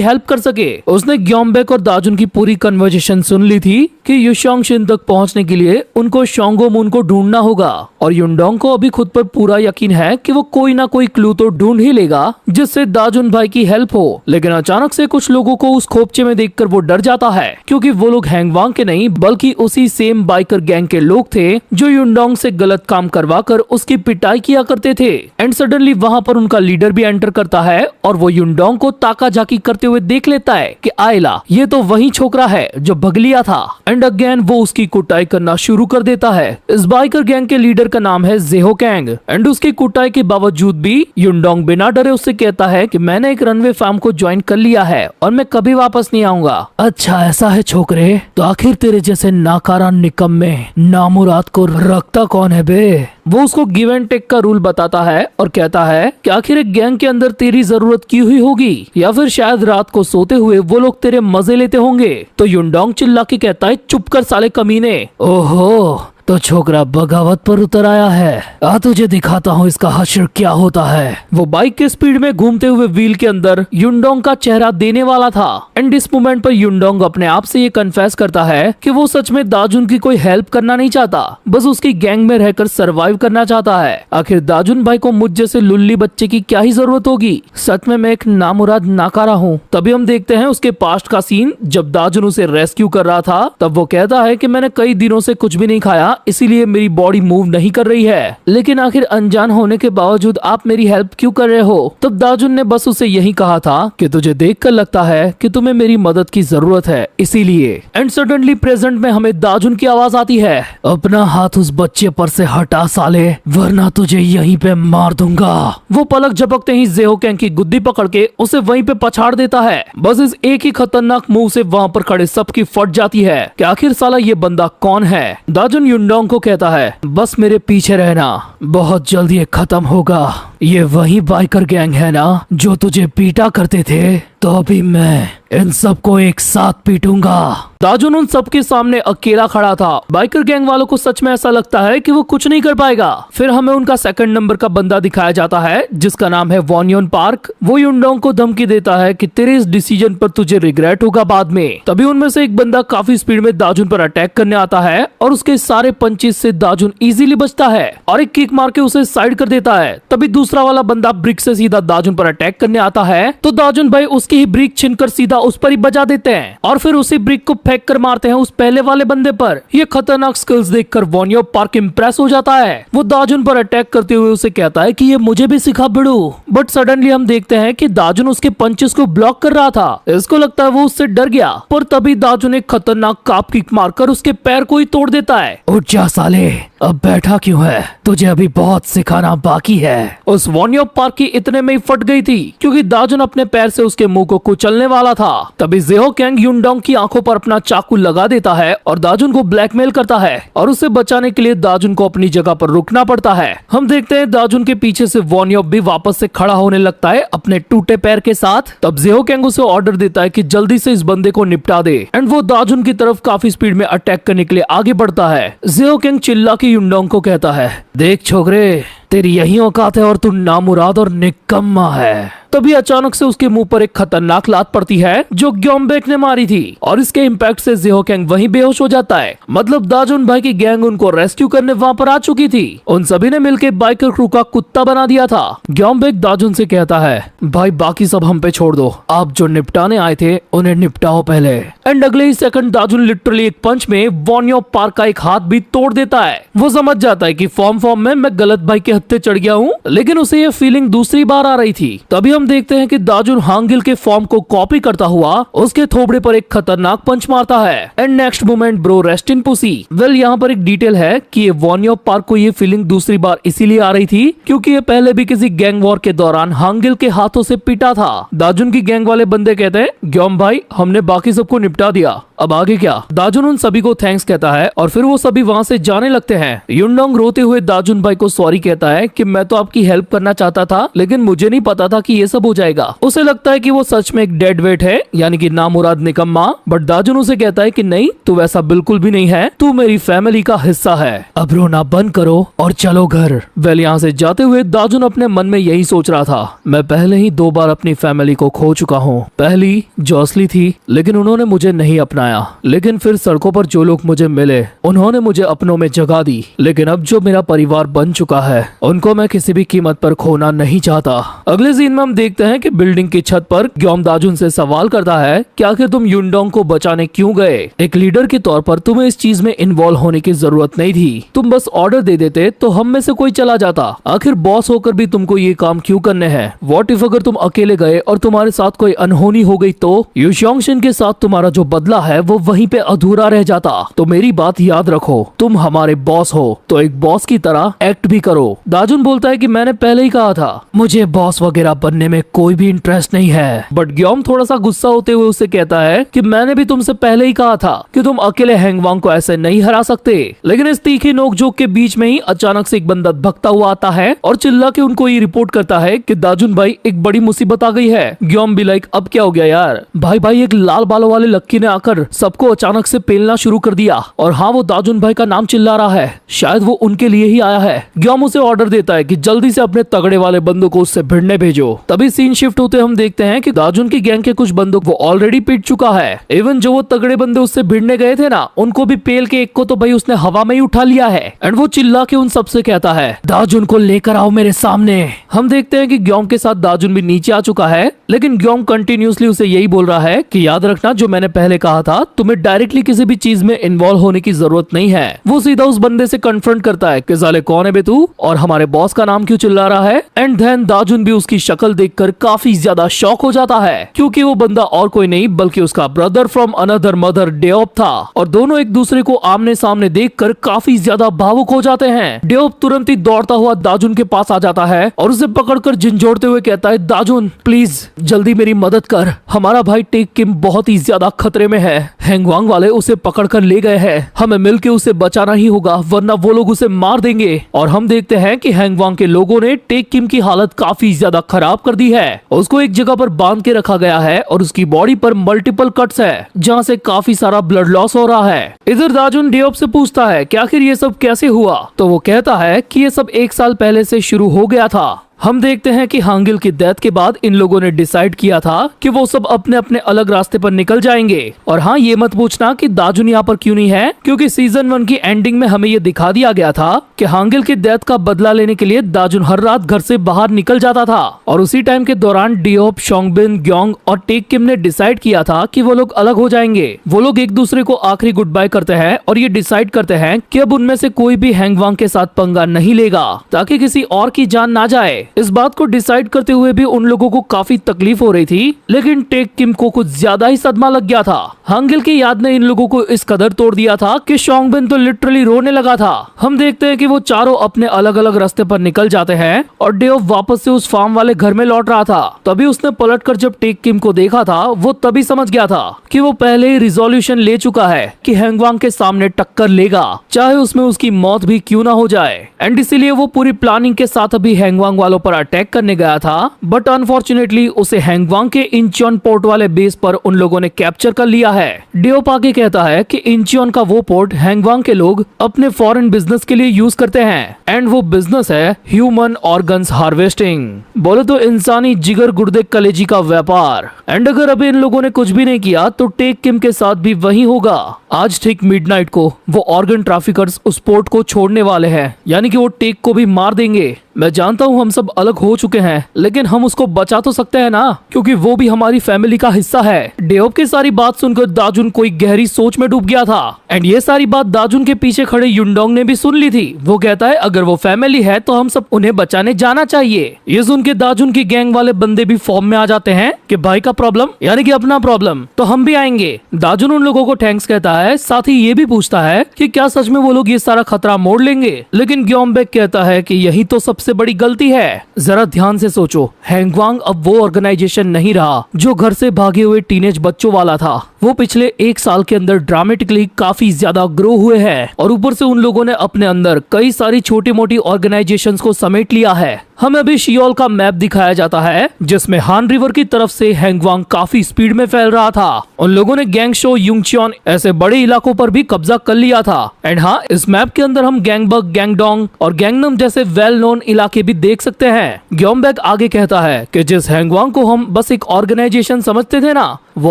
हेल्प कर सके। उसने ग्योम्बेक और दाजुन की पूरी कन्वर्सेशन सुन ली थी कि युशोंग शिन तक पहुंचने के लिए उनको शोंगो मून को ढूंढना होगा और युनडोंग को अभी खुद पर पूरा यकीन है कि वो कोई ना कोई क्लू तो ढूंढ ही लेगा जिससे दाजुन भाई की हेल्प हो। लेकिन अचानक से कुछ लोगों को उस खोपचे में देखकर वो डर जाता है क्योंकि वो लोग हैंगवांग के नहीं बल्कि उसी सेम बाइकर गैंग के लोग थे जो युनडोंग से गलत काम करवा कर उसकी पिटाई किया करते थे। एंड सडनली वहाँ पर उनका लीडर भी एंटर करता है और वो युनडोंग को ताका झाकी करते हुए देख लेता है कि आयला ये तो वही छोकरा है जो भग लिया था। एंड अगेन वो उसकी कुटाई करना शुरू कर देता है। इस बाइकर गैंग के लीडर का नाम है जेहो कैंग। एंड उसकी कुटाई के बावजूद भी युनडोंग बिना डरे उससे कहता है कि मैंने एक रनवे फार्म को ज्वाइन कर लिया है और मैं कभी वापस नहीं आऊंगा। अच्छा ऐसा है छोकरे, तो आखिर तेरे जैसे नाकारा निकम्मे नामुराद को रखता कौन है बे? वो उसको गिव एंड टेक का रूल बताता है और कहता है कि आखिर एक गैंग के अंदर तेरी जरूरत की हुई होगी या फिर शायद रात को सोते हुए वो लोग तेरे मजे लेते होंगे। तो युनडोंग चिल्ला के कहता है, चुप कर साले कमीने। ओहो तो छोकरा बगावत पर उतर आया है, आ तुझे दिखाता हूँ इसका हश्र क्या होता है। वो बाइक के स्पीड में घूमते हुए व्हील के अंदर युनडोंग का चेहरा देने वाला था। एंड इस मोमेंट पर युनडोंग अपने आप से ये कन्फेस करता है कि वो सच में दाजुन की कोई हेल्प करना नहीं चाहता, बस उसकी गैंग में रहकर सरवाइव करना चाहता है। आखिर दाजुन भाई को मुझ जैसे लुल्ली बच्चे की क्या ही जरूरत होगी, सच में मैं एक नामुराद नाकारा हूँ। तभी हम देखते हैं उसके पास्ट का सीन, जब दाजुन उसे रेस्क्यू कर रहा था तब वो कहता है कि मैंने कई दिनों से कुछ भी नहीं खाया इसीलिए मेरी बॉडी मूव नहीं कर रही है, लेकिन आखिर अनजान होने के बावजूद आप मेरी हेल्प क्यों कर रहे हो? तब दाजुन ने बस उसे यही कहा था कि तुझे देखकर लगता है कि तुम्हें मेरी मदद की जरूरत है इसीलिए। एंड सडनली प्रेजेंट में हमें दाजुन की आवाज आती है, अपना हाथ उस बच्चे पर से हटा साले, वरना तुझे यहीं पे मार दूंगा। वो पलक झपकते ही जेहो कैंग की गुद्दी पकड़ के उसे वहीं पे पछाड़ देता है। बस इस एक ही खतरनाक मुंह से वहाँ पर खड़े सबकी फट जाती है कि आखिर साला ये बंदा कौन है। दाजुन युनडोंग को कहता है, बस मेरे पीछे रहना, बहुत जल्द ये खत्म होगा। ये वही बाइकर गैंग है ना जो तुझे पीटा करते थे, तो अभी मैं इन सबको एक साथ पीटूंगा। दाजुन उन सबके सामने अकेला खड़ा था। बाइकर गैंग वालों को सच में ऐसा लगता है कि वो कुछ नहीं कर पाएगा। फिर हमें उनका सेकंड नंबर का बंदा दिखाया जाता है जिसका नाम है वॉन्योन पार्क। वो युनडोंग को धमकी देता है कि तेरे इस डिसीजन पर तुझे रिग्रेट होगा बाद में। तभी उनमें से एक बंदा काफी स्पीड में दाजुन पर अटैक करने आता है और उसके सारे पंचेस से दाजुन इजीली बचता है और एक किक मार के उसे साइड कर देता है। तभी दूसरा वाला बंदा ब्रिक से सीधा दाजुन पर अटैक करने आता है तो दाजुन भाई उसकी ही ब्रिक छीनकर सीधा उस पर ही बजा देते हैं और फिर उसी ब्रिक को फेंक कर मारते हैं उस पहले वाले बंदे पर। ये खतरनाक स्किल्स देखकर वॉन्यो पार्क इम्प्रेस हो जाता है। वो दाजुन पर अटैक करते हुए उसे कहता है कि ये मुझे भी सिखा बिड़ू। बट सडनली हम देखते हैं कि दाजुन उसके पंचेस को ब्लॉक कर रहा था। इसको लगता है वो उससे डर गया, पर तभी दाजुन एक खतरनाक काप किक मारकर उसके पैर को ही तोड़ देता है। उठ जा साले, अब बैठा क्यों है, तुझे अभी बहुत सिखाना बाकी है। उस वॉन्यो पार्क की इतने में ही फट गई थी क्योंकि दाजुन अपने पैर से उसके मुंह को कुचलने वाला था। तभी जेहो कैंग युनडोंग की आंखों पर अपना चाकू लगा देता है और दाजुन को ब्लैकमेल करता है और उसे बचाने के लिए दाजुन को अपनी जगह पर रुकना पड़ता है। हम देखते हैं दाजुन के पीछे से वॉन्यो भी वापस से खड़ा होने लगता है अपने टूटे पैर के साथ। तब जेहो कैंग उसे ऑर्डर देता है कि जल्दी से इस बंदे को निपटा दे एंड वो दाजुन की तरफ काफी स्पीड में अटैक करने के लिए आगे बढ़ता है। जेहो कैंग चिल्ला के युनडोंग को कहता है, देख छोकरे, तेरी यही औकात है और तू नामुराद और निकम्मा है। तभी अचानक से उसके मुंह पर एक खतरनाक लात पड़ती है जो ग्योम्बेक ने मारी थी और इसके इम्पैक्ट से जेहो कैंग वहीं बेहोश हो जाता है। मतलब दाजुन भाई की गैंग उनको रेस्क्यू करने वहाँ पर आ चुकी थी। उन सभी ने मिलकर बाइकर क्रू का कुत्ता बना दिया था। ग्योम्बेक दाजुन से कहता है, भाई बाकी सब हम पे छोड़ दो, आप जो निपटाने आए थे उन्हें निपटाओ पहले। एंड अगले ही सेकंड दाजुन लिटरली एक पंच में वॉन्यो पार्क का एक हाथ भी तोड़ देता है। वो समझ जाता है कि फॉर्म में मैं गलत भाई के हत्थे चढ़ गया हूँ, लेकिन उसे ये फीलिंग दूसरी बार आ रही थी। तभी हम देखते हैं कि दाजुन हांगिल के फॉर्म को कॉपी करता हुआ उसके थोबड़े पर एक खतरनाक पंच मारता है। And next moment bro rest in pussy. Well यहाँ पर एक डिटेल है कि ये वॉन्यो पार्क को ये फीलिंग दूसरी बार इसीलिए आ रही थी क्योंकि ये पहले भी किसी गैंग वॉर के दौरान हांगिल के हाथों से पिटा था। दाजुन की गैंग वाले बंदे कहते हैं ग्योम भाई हमने बाकी सबको निपटा दिया, अब आगे क्या। दाजुन उन सभी को थैंक्स कहता है और फिर वो सभी वहाँ से जाने लगते हैं। युनडोंग रोते हुए दाजुन भाई को सॉरी कहता है कि मैं तो आपकी हेल्प करना चाहता था लेकिन मुझे नहीं पता था कि ये सब हो जाएगा। उसे लगता है कि वो सच में एक डेड वेट है यानी कि नामुराद निकम्मा, बट दाजुन उसे कहता है कि नहीं तू वैसा बिल्कुल भी नहीं है, तू मेरी फैमिली का हिस्सा है, अब रोना बंद करो और चलो घर। वेल यहाँ से जाते हुए दाजुन अपने मन में यही सोच रहा था, मैं पहले ही 2 बार अपनी फैमिली को खो चुका हूँ। पहली जो असली थी लेकिन उन्होंने मुझे नहीं अपनाया, लेकिन फिर सड़कों पर जो लोग मुझे मिले उन्होंने मुझे अपनों में जगह दी, लेकिन अब जो मेरा परिवार बन चुका है उनको मैं किसी भी कीमत पर खोना नहीं चाहता। अगले सीन में हम देखते हैं कि बिल्डिंग की छत पर ग्योम दाजुन से सवाल करता है कि आखिर तुम युनडोंग को बचाने क्यों गए? एक लीडर के तौर पर तुम्हें इस चीज में इन्वॉल्व होने की जरूरत नहीं थी, तुम बस ऑर्डर दे देते तो हम में से कोई चला जाता। आखिर बॉस होकर भी तुमको ये काम क्यों करने हैं? व्हाट इफ अगर तुम अकेले गए और तुम्हारे साथ कोई अनहोनी हो गई तो युशोंगशिन के साथ तुम्हारा जो बदला है वो वहीं पे अधूरा रह जाता। तो मेरी बात याद रखो, तुम हमारे बॉस हो तो एक बॉस की तरह एक्ट भी करो। दाजुन बोलता है कि मैंने पहले ही कहा था मुझे बॉस वगैरह बनने में कोई भी इंटरेस्ट नहीं है, बट ग्योम थोड़ा सा गुस्सा होते हुए उससे कहता है कि मैंने भी तुमसे पहले ही कहा था कि तुम अकेले हैंगवांग को ऐसे नहीं हरा सकते। लेकिन इस तीखी नोकझोंक के बीच में ही अचानक से एक बंदा भगता हुआ आता है और चिल्ला के उनको ये रिपोर्ट करता है कि दाजुन भाई एक बड़ी मुसीबत आ गई है। ग्योम भी लाइक अब क्या हो गया यार? भाई एक लाल बालों वाले लक्की ने आकर सबको अचानक से पेलना शुरू कर दिया और हाँ वो दाजुन भाई का नाम चिल्ला रहा है, शायद वो उनके लिए ही आया है। ग्योम उसे ऑर्डर देता है कि जल्दी से अपने तगड़े वाले बंदों को उससे भिड़ने भेजो। तभी सीन शिफ्ट होते हम देखते हैं कि दाजुन की गैंग के कुछ बंदों को ऑलरेडी पीट चुका है। इवन जो वो तगड़े बंदे उससे भिड़ने गए थे ना उनको भी पेल के एक को तो भाई उसने हवा में ही उठा लिया है। एंड वो चिल्ला के उन सबसे कहता है दाजुन को लेकर आओ मेरे सामने। हम देखते हैं कि ग्योम के साथ दाजुन भी नीचे आ चुका है, लेकिन ग्योम कंटिन्यूसली उसे यही बोल रहा है कि याद रखना जो मैंने पहले कहा था, तुम्हें डायरेक्टली किसी भी चीज में इन्वॉल्व होने की जरूरत नहीं है। वो सीधा उस बंदे से कन्फ्रंट करता है कि साले कौन है बे तू और हमारे बॉस का नाम क्यों चिल्ला रहा है। एंड देन दाजुन भी उसकी शक्ल देखकर काफी ज्यादा शॉक हो जाता है क्योंकि वो बंदा और कोई नहीं बल्कि उसका ब्रदर फ्रॉम अनदर मदर डेओप था और दोनों एक दूसरे को आमने सामने देखकर काफी ज्यादा भावुक हो जाते हैं। डेओप तुरंत ही दौड़ता हुआ दाजुन के पास आ जाता है और उसे पकड़कर झंझोड़ते हुए कहता है दाजुन प्लीज जल्दी मेरी मदद कर, हमारा भाई टेक किम बहुत ही ज्यादा खतरे में है। हैंगवांग वाले उसे पकड़कर ले गए हैं, हमें मिलकर उसे बचाना ही होगा वरना वो लोग उसे मार देंगे। और हम देखते हैं कि हैंगवांग के लोगों ने टेक किम की हालत काफी ज्यादा खराब कर दी है। उसको एक जगह पर बांध के रखा गया है और उसकी बॉडी पर मल्टीपल कट्स है जहाँ से काफी सारा ब्लड लॉस हो रहा है। इधर दाजुन डेओप से पूछता है कि आखिर ये सब कैसे हुआ, तो वो कहता है कि ये सब 1 साल पहले से शुरू हो गया था। हम देखते हैं कि हांगिल की डेथ के बाद इन लोगों ने डिसाइड किया था कि वो सब अपने अपने अलग रास्ते पर निकल जाएंगे। और हाँ ये मत पूछना कि दाजुन यहाँ पर क्यों नहीं है, क्योंकि सीजन 1 की एंडिंग में हमें ये दिखा दिया गया था कि हांगिल की डेथ का बदला लेने के लिए दाजुन हर रात घर से बाहर निकल जाता था। और उसी टाइम के दौरान डेओप, शोंगबिन, ग्योंग और टेक किम ने डिसाइड किया था कि वो लोग अलग हो जाएंगे। वो लोग एक दूसरे को आखिरी गुड बाय करते हैं और ये डिसाइड करते हैं कि अब उनमें से कोई भी हैंगवांग के साथ पंगा नहीं लेगा ताकि किसी और की जान ना जाए। इस बात को डिसाइड करते हुए भी उन लोगों को काफी तकलीफ हो रही थी, लेकिन टेक किम को कुछ ज्यादा ही सदमा लग गया था। हांगिल की याद ने इन लोगों को इस कदर तोड़ दिया था कि शोंगबिन तो लिटरली रोने लगा था। हम देखते हैं कि वो चारों अपने अलग अलग रास्ते पर निकल जाते हैं और डेओप वापस से उस फार्म वाले घर में लौट रहा था। तभी उसने पलटकर जब टेक किम को देखा था वो तभी समझ गया था कि वो पहले ही रिजोल्यूशन ले चुका है कि हैंगवांग के सामने टक्कर लेगा, चाहे उसमें उसकी मौत भी क्यों ना हो जाए। एंड इसीलिए वो पूरी प्लानिंग के साथ अभी हैंगवांग वालों पर अटैक करने गया था, बट अनफॉर्चुनेटली उसे हैंगवांग के इंचियोन पोर्ट वाले बेस पर उन लोगों ने कैप्चर कर लिया है। डेओप आगे कहता है कि इंचियोन का वो पोर्ट हैंगवांग के लोग अपने फॉरेन बिजनेस के लिए यूज करते हैं एंड वो बिजनेस है ह्यूमन ऑर्गन्स हार्वेस्टिंग, बोले तो इंसानी जिगर गुर्दे कलेजी का व्यापार। एंड अगर अभी इन लोगों ने कुछ भी नहीं किया तो टेक किम के साथ भी वही होगा। आज ठीक मिडनाइट को वो ऑर्गन ट्रैफिकर्स उस पोर्ट को छोड़ने वाले हैं, यानी कि वो टेक को भी मार देंगे। मैं जानता हूँ हम सब अलग हो चुके हैं, लेकिन हम उसको बचा तो सकते हैं ना, क्योंकि वो भी हमारी फैमिली का हिस्सा है। डेओप की सारी बात सुनकर दाजुन कोई गहरी सोच में डूब गया था। एंड ये सारी बात दाजुन के पीछे खड़े युनडोंग ने भी सुन ली थी। वो कहता है अगर वो फैमिली है तो हम सब उन्हें बचाने जाना चाहिए। ये सुन के दाजुन की गैंग वाले बंदे भी फॉर्म में आ जाते हैं कि भाई का प्रॉब्लम यानी कि अपना प्रॉब्लम, तो हम भी आएंगे। दाजुन उन लोगों को थैंक्स कहता है, साथ ही ये भी पूछता है कि क्या सच में वो लोग ये सारा खतरा मोड़ लेंगे। लेकिन ग्योमबेक कहता है कि यही तो सबसे बड़ी गलती है। जरा ध्यान से सोचो, हैंगवांग अब वो ऑर्गेनाइजेशन नहीं रहा जो घर से भागे हुए टीनेज बच्चों वाला था। वो पिछले 1 साल के अंदर ड्रामेटिकली काफी ज्यादा ग्रो हुए हैं और ऊपर से उन लोगों ने अपने अंदर कई सारी छोटी मोटी ऑर्गेनाइजेशंस को समेट लिया है। हमें अभी शियोल का मैप दिखाया जाता है जिसमें हान रिवर की तरफ से हैंगवांग काफी स्पीड में फैल रहा था। उन लोगों ने गैंगशो, युंगचियोन ऐसे बड़े इलाकों पर भी कब्जा कर लिया था। एंड हाँ, इस मैप के अंदर हम गैंगबक, गैंगडोंग और गैंगनम जैसे वेल नोन इलाके भी देख सकते हैं। ग्योमबेक आगे कहता है कि जिस हैंगवांग को हम बस एक ऑर्गेनाइजेशन समझते थे ना, वो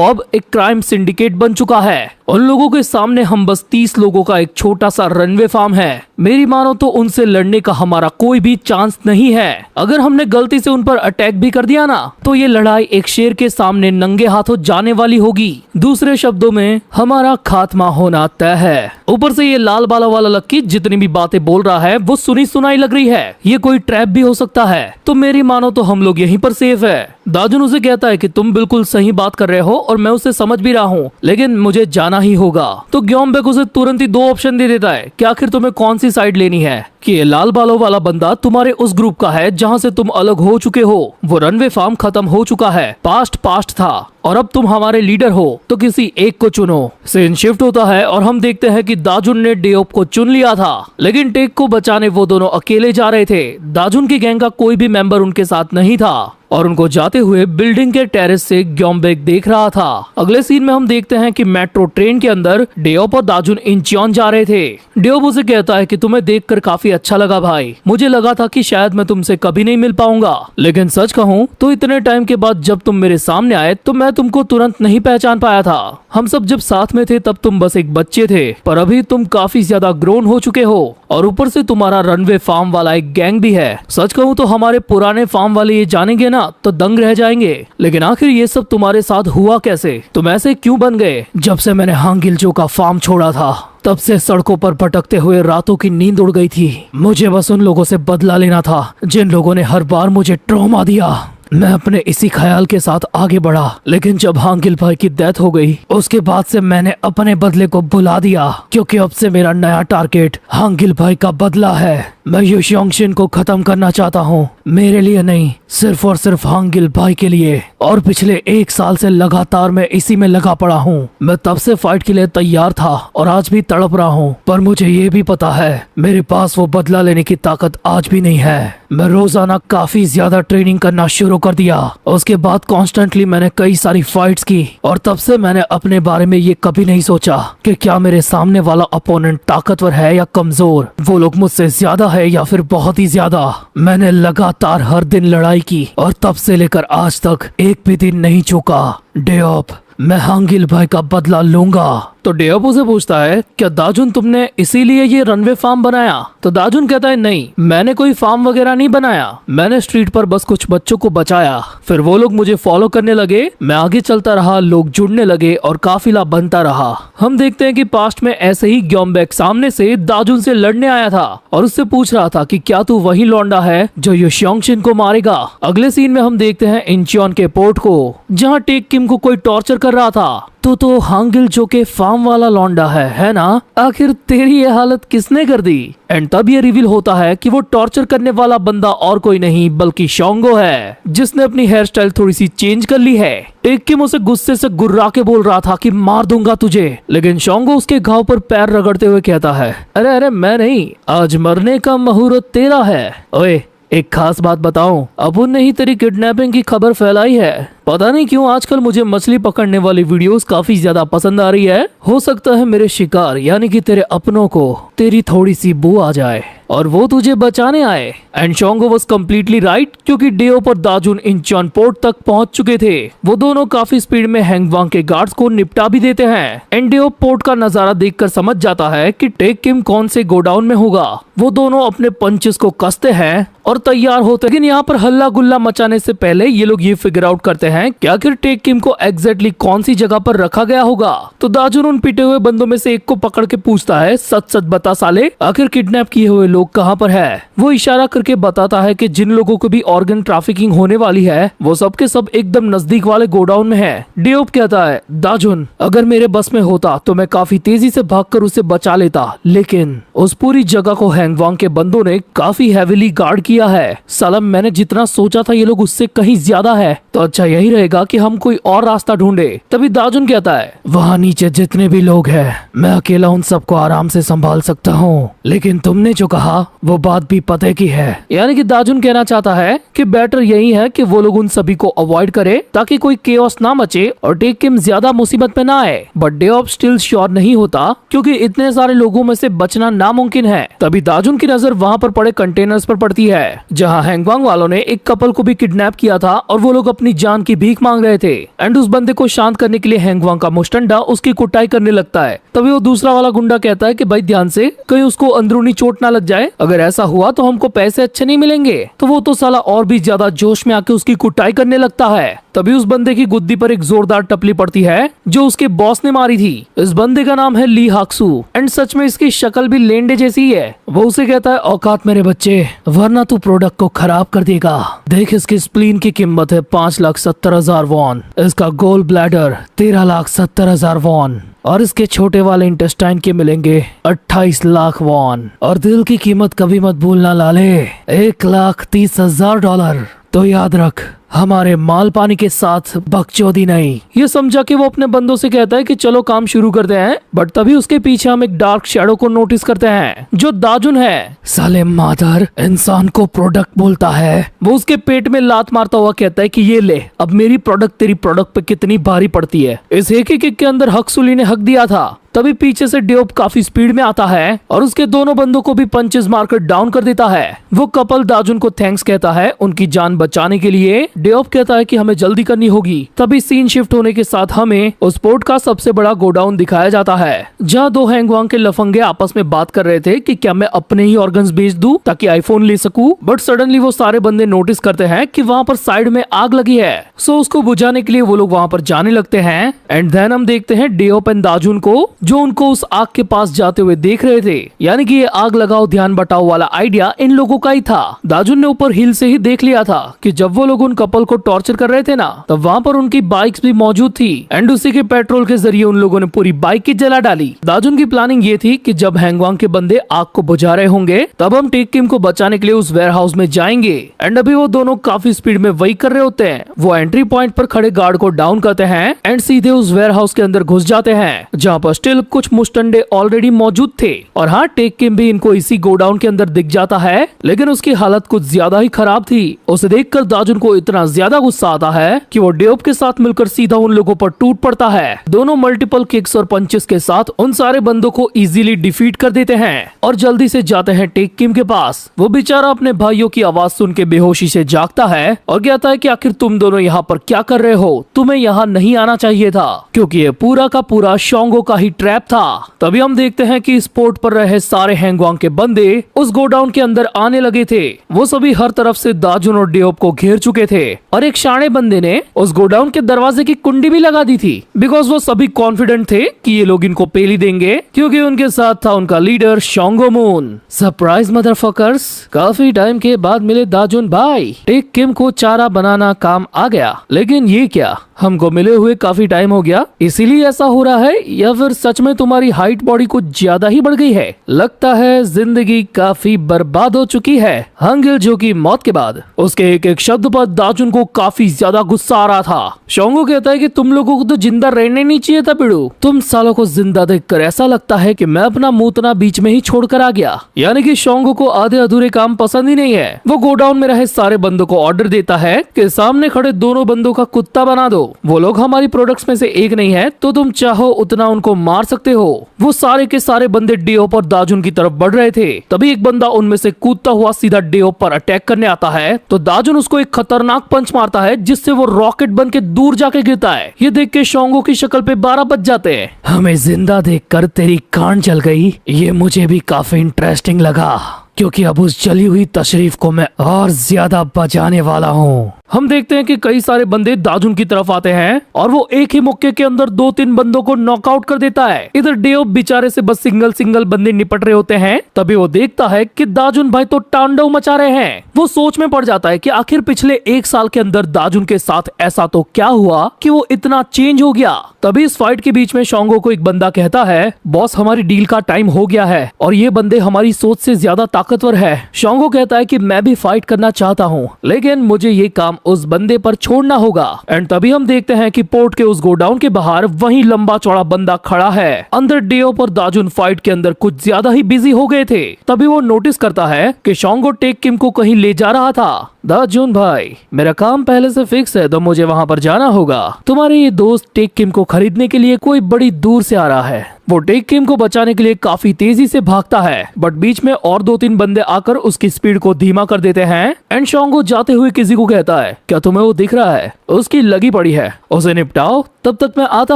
अब एक क्राइम सिंडिकेट बन चुका है। उन लोगों के सामने हम बस 30 लोगों का एक छोटा सा रनवे फार्म है। मेरी मानो तो उनसे लड़ने का हमारा कोई भी चांस नहीं है। अगर हमने गलती से उन पर अटैक भी कर दिया ना, तो ये लड़ाई एक शेर के सामने नंगे हाथों जाने वाली होगी। दूसरे शब्दों में हमारा खात्मा होना तय है। ऊपर से ये लाल बाला वाला लक्की जितनी भी बातें बोल रहा है वो सुनी सुनाई लग रही है। ये कोई ट्रैप भी हो सकता है, तो मेरी मानो तो हम लोग यहीं पर सेफ है। दाजुन उसे कहता है कि तुम बिल्कुल सही बात कर रहे हो और मैं उसे समझ भी रहा हूँ, लेकिन मुझे जाना ही होगा। तो ग्योमबेक उसे तुरंत ही 2 ऑप्शन दे देता है कि आखिर तुम्हें कौन सी साइड लेनी है, कि ये लाल बालों वाला बंदा तुम्हारे उस ग्रुप का है जहाँ से तुम अलग हो चुके हो। वो रनवे फार्म खत्म हो चुका है, पास्ट था, और अब तुम हमारे लीडर हो, तो किसी एक को चुनो। सीन शिफ्ट होता है और हम देखते हैं कि दाजुन ने डेओप को चुन लिया था, लेकिन टेक को बचाने वो दोनों अकेले जा रहे थे। दाजुन की गैंग का कोई भी मेंबर उनके साथ नहीं था और उनको जाते हुए बिल्डिंग के टेरेस से ग्योमबेक देख रहा था। अगले सीन में हम देखते हैं कि मेट्रो ट्रेन के अंदर डेओप और दाजुन इंचियोन जा रहे थे। डेओप उसे कहता है कि तुम्हें देखकर काफी अच्छा लगा भाई, मुझे लगा था कि शायद मैं तुमसे कभी नहीं मिल पाऊंगा, लेकिन सच कहूँ तो इतने टाइम के बाद जब तुम मेरे सामने आए तो मैं तुमको तुरंत नहीं पहचान पाया था। हम सब जब साथ में थे तब तुम बस एक बच्चे थे, पर अभी तुम काफी ज्यादा ग्रोन हो चुके हो और ऊपर से तुम्हारा रनवे फार्म वाला एक गैंग भी है। सच कहूँ तो हमारे पुराने फार्म वाले ये जानेंगे ना तो दंग रह जाएंगे। लेकिन आखिर ये सब तुम्हारे साथ हुआ कैसे? तुम ऐसे क्यों बन गए? जब से मैंने हांगिलजो का फार्म छोड़ा था तब से सड़कों पर भटकते हुए रातों की नींद उड़ गई थी। मुझे बस उन लोगों से बदला लेना था जिन लोगों ने हर बार मुझे ट्रॉमा दिया। मैं अपने इसी ख्याल के साथ आगे बढ़ा, लेकिन जब हांगिल भाई की डेथ हो गई उसके बाद से मैंने अपने बदले को भुला दिया, क्योंकि अब से मेरा नया टारगेट हांगिल भाई का बदला है। मैं युशियोंगशिन को खत्म करना चाहता हूँ, मेरे लिए नहीं, सिर्फ और सिर्फ हांगिल भाई के लिए। और पिछले 1 साल से लगातार मैं इसी में लगा पड़ा हूँ। मैं तब से फाइट के लिए तैयार था और आज भी तड़प रहा हूँ, पर मुझे ये भी पता है मेरे पास वो बदला लेने की ताकत आज भी नहीं है। मैं रोजाना काफी ज्यादा ट्रेनिंग करना शुरू कर दिया। उसके बाद कॉन्स्टेंटली मैंने कई सारी फाइट्स की और तब से मैंने अपने बारे में ये कभी नहीं सोचा कि क्या मेरे सामने वाला अपोनेंट ताकतवर है या कमजोर, वो लोग मुझसे ज्यादा है या फिर बहुत ही ज्यादा। मैंने लगातार हर दिन लड़ाई की और तब से लेकर आज तक एक भी दिन नहीं चूका। डेओप, मैं हांगिल भाई का बदला लूंगा। तो डेओप उसे पूछता है, क्या दाजुन तुमने इसीलिए ये रनवे फार्म बनाया? तो दाजुन कहता है, नहीं, मैंने कोई फार्म वगैरह नहीं बनाया, मैंने स्ट्रीट पर बस कुछ बच्चों को बचाया। फिर वो लोग मुझे फॉलो करने लगे, मैं आगे चलता रहा, लोग जुड़ने लगे और काफिला बनता रहा। हम देखते हैं कि पास्ट में ऐसे ही ग्योमबेक सामने से दाजुन से लड़ने आया था और उससे पूछ रहा था कि क्या तू वही लौंडा है जो युशियोंगशिन को मारेगा। अगले सीन में हम देखते हैं इंचियोन के पोर्ट को, जहाँ टेक किम को कोई टॉर्चर कर रहा था। तो हांगिलजो के फार्म वाला लौंडा है ना? आखिर तेरी ये हालत किसने कर दी? एंड तब ये रिवील होता है कि वो टॉर्चर करने वाला बंदा और कोई नहीं बल्कि शोंगो है, जिसने अपनी हेयर स्टाइल थोड़ी सी चेंज कर ली है। टेक किम उसे गुस्से से गुर्रा के बोल रहा था कि मार दूंगा तुझे, लेकिन शोंगो उसके घाव पर पैर रगड़ते हुए कहता है, अरे अरे मैं नहीं, आज मरने का मुहूर्त तेरा है। ओए, एक खास बात बताऊं, अपुन ने ही तेरी किडनैपिंग की खबर फैलाई है। पता नहीं क्यों आजकल मुझे मछली पकड़ने वाली वीडियोस काफी ज्यादा पसंद आ रही है। हो सकता है मेरे शिकार यानी कि तेरे अपनों को तेरी थोड़ी सी बू आ जाए और वो तुझे बचाने आए। एंड शोंगो वाज कम्प्लीटली राइट, क्योंकि डेओप और दाजुन इंचॉन पोर्ट तक पहुंच चुके थे। वो दोनों काफी स्पीड में हैंगवांग के गार्ड्स को निपटा भी देते हैं। एंड डेओप पोर्ट का नजारा देखकर समझ जाता है कि टेक किम कौन से गोडाउन में होगा। वो दोनों अपने पंचेस को कसते हैं और तैयार होते हैं। लेकिन यहाँ पर हल्ला गुल्ला मचाने से पहले ये लोग ये फिगर आउट करते हैं कि आखिर टेक किम को एग्जैक्टली कौन सी जगह पर रखा गया होगा। तो दाजुन उन पिटे हुए बंदों में से एक को पकड़ के पूछता है, सच सच बता साले, आखिर किडनैप किए हुए लोग कहाँ पर है। वो इशारा करके बताता है कि जिन लोगों को भी ऑर्गन ट्रैफिकिंग होने वाली है वो सब के सब एकदम नजदीक वाले गोडाउन में है। डेओप कहता है, दाजुन अगर मेरे बस में होता तो मैं काफी तेजी से भागकर उसे बचा लेता, लेकिन उस पूरी जगह को हैंगवांग के बंदों ने काफी हैवीली गार्ड किया है। साला मैंने जितना सोचा था ये लोग उससे कहीं ज्यादा है, तो अच्छा यही रहेगा कि हम कोई और रास्ता ढूंढे। तभी दाजुन कहता है, वहाँ नीचे जितने भी लोग हैं मैं अकेला उन सबको आराम से संभाल सकता हूँ, लेकिन तुमने जो कहा वो बात भी पते की है। यानी कि दाजुन कहना चाहता है कि बेटर यही है कि वो लोग उन सभी को अवॉइड करे ताकि कोई केओस ना मचे और टेक किम ज्यादा मुसीबत में ना आए। बट डेओप स्टिल श्योर नहीं होता, क्योंकि इतने सारे लोगों में से बचना नामुमकिन है। तभी दाजुन की नजर वहाँ पर पड़े कंटेनर्स पर पड़ती है जहाँ हैंगवांग वालों ने एक कपल को भी किडनैप किया था और वो लोग अपनी जान की भीख मांग रहे थे। एंड उस बंदे को शांत करने के लिए हैंगवांग का मुस्टंडा उसकी कुटाई करने लगता है। तभी वो दूसरा वाला गुंडा कहता है कि भाई ध्यान से, कहीं उसको अंदरूनी चोट ना लग जाए, अगर ऐसा हुआ तो हमको पैसे अच्छे नहीं मिलेंगे। तो वो तो साला और भी ज्यादा जोश में आके उसकी कुटाई करने लगता है। तभी उस बंदे की गुद्दी पर एक जोरदार टपली पड़ती है जो उसके बॉस ने मारी थी। इस बंदे का नाम है ली हाक्सू एंड सच में इसकी शक्ल भी लेंडे जैसी ही है। वो उसे कहता है, औकात मेरे बच्चे, वरना तू प्रोडक्ट को खराब कर देगा। देख इसकी स्प्लीन की कीमत है 5,70,000 वॉन, इसका गोल ब्लैडर 13,70,000 वॉन और इसके छोटे वाले इंटेस्टाइन के मिलेंगे 28 लाख वॉन और दिल की कीमत कभी मत भूलना लाले, $1,30,000। तो याद रख, हमारे माल पानी के साथ बकचोदी नहीं। ये समझा कि वो अपने बंदों से कहता है कि चलो काम शुरू करते हैं। बट तभी उसके पीछे हम एक डार्क शैडो को नोटिस करते हैं जो दाजुन है। साले मादर, इंसान को प्रोडक्ट बोलता है। वो उसके पेट में लात मारता हुआ कहता है कि ये ले, अब मेरी प्रोडक्ट तेरी प्रोडक्ट पे कितनी भारी पड़ती है। इस एक ही किक के अंदर हक्सुली ने हक दिया था। तभी पीछे से डेओप काफी स्पीड में आता है और उसके दोनों बंदों को भी पंचेस मारकर डाउन कर देता है। वो कपल दाजुन को थैंक्स कहता है उनकी जान बचाने के लिए। डेओप कहता है कि हमें जल्दी करनी होगी। तभी सीन शिफ्ट होने के साथ हमें उस पोर्ट का सबसे बड़ा गोडाउन दिखाया जाता है जहाँ दो हैंगवांग के लफंगे आपस में बात कर रहे थे कि क्या मैं अपने ही ऑर्गन्स बेच दूं ताकि आईफोन ले सकूं। बट सडनली वो सारे बंदे नोटिस करते हैं कि वहाँ पर साइड में आग लगी है। सो उसको बुझाने के लिए वो लोग वहाँ पर जाने लगते हैं। एंड देन हम देखते हैं डेओप एंड दाजुन को जो उनको उस आग के पास जाते हुए देख रहे थे। यानी कि ये आग लगाओ ध्यान बटाओ वाला आइडिया इन लोगों का ही था। दाजुन ने ऊपर हिल से ही देख लिया था कि जब वो लोग उन कपल को टॉर्चर कर रहे थे ना, तब वहाँ पर उनकी बाइक्स भी मौजूद थी एंड उसी के पेट्रोल के जरिए उन लोगों ने पूरी बाइक की जला डाली। दाजुन की प्लानिंग ये थी कि जब हैंगवांग के बंदे आग को बुझा रहे होंगे तब हम टेक किम को बचाने के लिए उस वेयर हाउस में जाएंगे। एंड अभी वो दोनों काफी स्पीड में वही कर रहे होते हैं। वो एंट्री पॉइंट पर खड़े गार्ड को डाउन करते हैं एंड सीधे उस वेयर हाउस के अंदर घुस जाते हैं जहाँ पर स्टिल कुछ मुस्टंडे ऑलरेडी मौजूद थे। और हाँ, टेक किम भी इनको इसी गोडाउन के अंदर दिख जाता है, लेकिन उसकी हालत कुछ ज्यादा ही खराब थी। उसे देखकर दाजुन को इतना ज्यादा गुस्सा आता है कि वो डेओप के साथ मिलकर सीधा उन लोगों पर टूट पड़ता है। दोनों मल्टीपल किक्स और पंचेस के साथ उन सारे बंदों को इजीली डिफीट कर देते हैं और जल्दी से जाते हैं टेक किम के पास। वो बेचारा अपने भाइयों की आवाज सुन के बेहोशी से जागता है और कहता है कि आखिर तुम दोनों यहाँ पर क्या कर रहे हो, तुम्हें यहाँ नहीं आना चाहिए था, क्योंकि ये पूरा का पूरा शोंगो का ही ट्रैप था। तभी हम देखते हैं कि इस पोर्ट पर रहे सारे हैंगवांग के बंदे उस गोडाउन के अंदर आने लगे थे। वो सभी हर तरफ से दाजुन और डेओप को घेर चुके थे और एक शाणे बंदे ने उस गोडाउन के दरवाजे की कुंडी भी लगा दी थी, बिकॉज वो सभी कॉन्फिडेंट थे कि ये लोग इनको पेली देंगे, क्योंकि उनके साथ था उनका लीडर शोंगो मून। सरप्राइज मदरफकर्स, काफी टाइम के बाद मिले दाजुन भाई। टेक किम को चारा बनाना काम आ गया, लेकिन ये क्या, हमको मिले हुए काफी टाइम हो गया इसीलिए ऐसा हो रहा है, या फिर सच सच में तुम्हारी हाइट बॉडी कुछ ज्यादा ही बढ़ गई है। लगता है जिंदगी काफी बर्बाद हो चुकी है। हांगिल जो की मौत के बाद उसके एक एक शब्द पर दाजुन को काफी ज्यादा गुस्सा आ रहा था। शोंगो कहता है कि तुम लोगों को तो जिंदा रहने नहीं चाहिए था पिड़ू। तुम सालों को जिंदा देखकर ऐसा लगता है कि मैं अपना मूतना बीच में ही छोड़कर आ गया। यानी कि शोंगो को आधे अधूरे काम पसंद ही नहीं है। वो गोडाउन में रहे सारे बंदों को ऑर्डर देता है कि सामने खड़े दोनों बंदों का कुत्ता बना दो। वो लोग हमारी प्रोडक्ट्स में से एक नहीं है तो तुम चाहो उतना उनको मार सकते हो। वो सारे के सारे बंदे डेओप और दाजुन की तरफ बढ़ रहे थे। तभी एक बंदा उनमें से कूदता हुआ सीधा डेओप पर अटैक करने आता है तो दाजुन उसको एक खतरनाक पंच मारता है जिससे वो रॉकेट बन के दूर जाके गिरता है। ये देख के शोंगो की शक्ल पे 12 बज जाते हैं। हमें जिंदा देखकर तेरी कान जल गई, ये मुझे भी काफी इंटरेस्टिंग लगा क्योंकि अब उस जली हुई तशरीफ को मैं और ज्यादा बचाने वाला हूँ। हम देखते हैं कि कई सारे बंदे दाजुन की तरफ आते हैं और वो एक ही मुक्के के अंदर 2-3 बंदों को नॉकआउट कर देता है। इधर डेओप बेचारे से बस सिंगल बंदे निपट रहे होते हैं। तभी वो देखता है कि दाजुन भाई तो तांडव मचा रहे हैं। वो सोच में पड़ जाता है कि आखिर पिछले 1 साल के अंदर दाजुन के साथ ऐसा तो क्या हुआ कि वो इतना चेंज हो गया। तभी इस फाइट के बीच में शोंगो को एक बंदा कहता है, बॉस हमारी डील का टाइम हो गया है और ये बंदे हमारी सोच से ज्यादा ताकतवर है। शोंगो कहता है कि मैं भी फाइट करना चाहता हूँ लेकिन मुझे ये काम उस बंदे पर छोड़ना होगा। एंड तभी हम देखते हैं कि पोर्ट के उस गोडाउन के बाहर वही लंबा चौड़ा बंदा खड़ा है। अंदर डेओप और दाजुन फाइट के अंदर कुछ ज्यादा ही बिजी हो गए थे। तभी वो नोटिस करता है कि शोंगो टेक किम को कहीं ले जा रहा था। दाजुन भाई मेरा काम पहले से फिक्स है तो मुझे वहाँ पर जाना होगा। तुम्हारे ये दोस्त टेक किम को खरीदने के लिए कोई बड़ी दूर से आ रहा है। वो टेक किम को बचाने के लिए काफी तेजी से भागता है बट बीच में और 2-3 बंदे आकर उसकी स्पीड को धीमा कर देते हैं। एंड शोंगो जाते हुए किसी को कहता है, क्या तुम्हें वो दिख रहा है? उसकी लगी पड़ी है, उसे निपटाओ तब तक मैं आता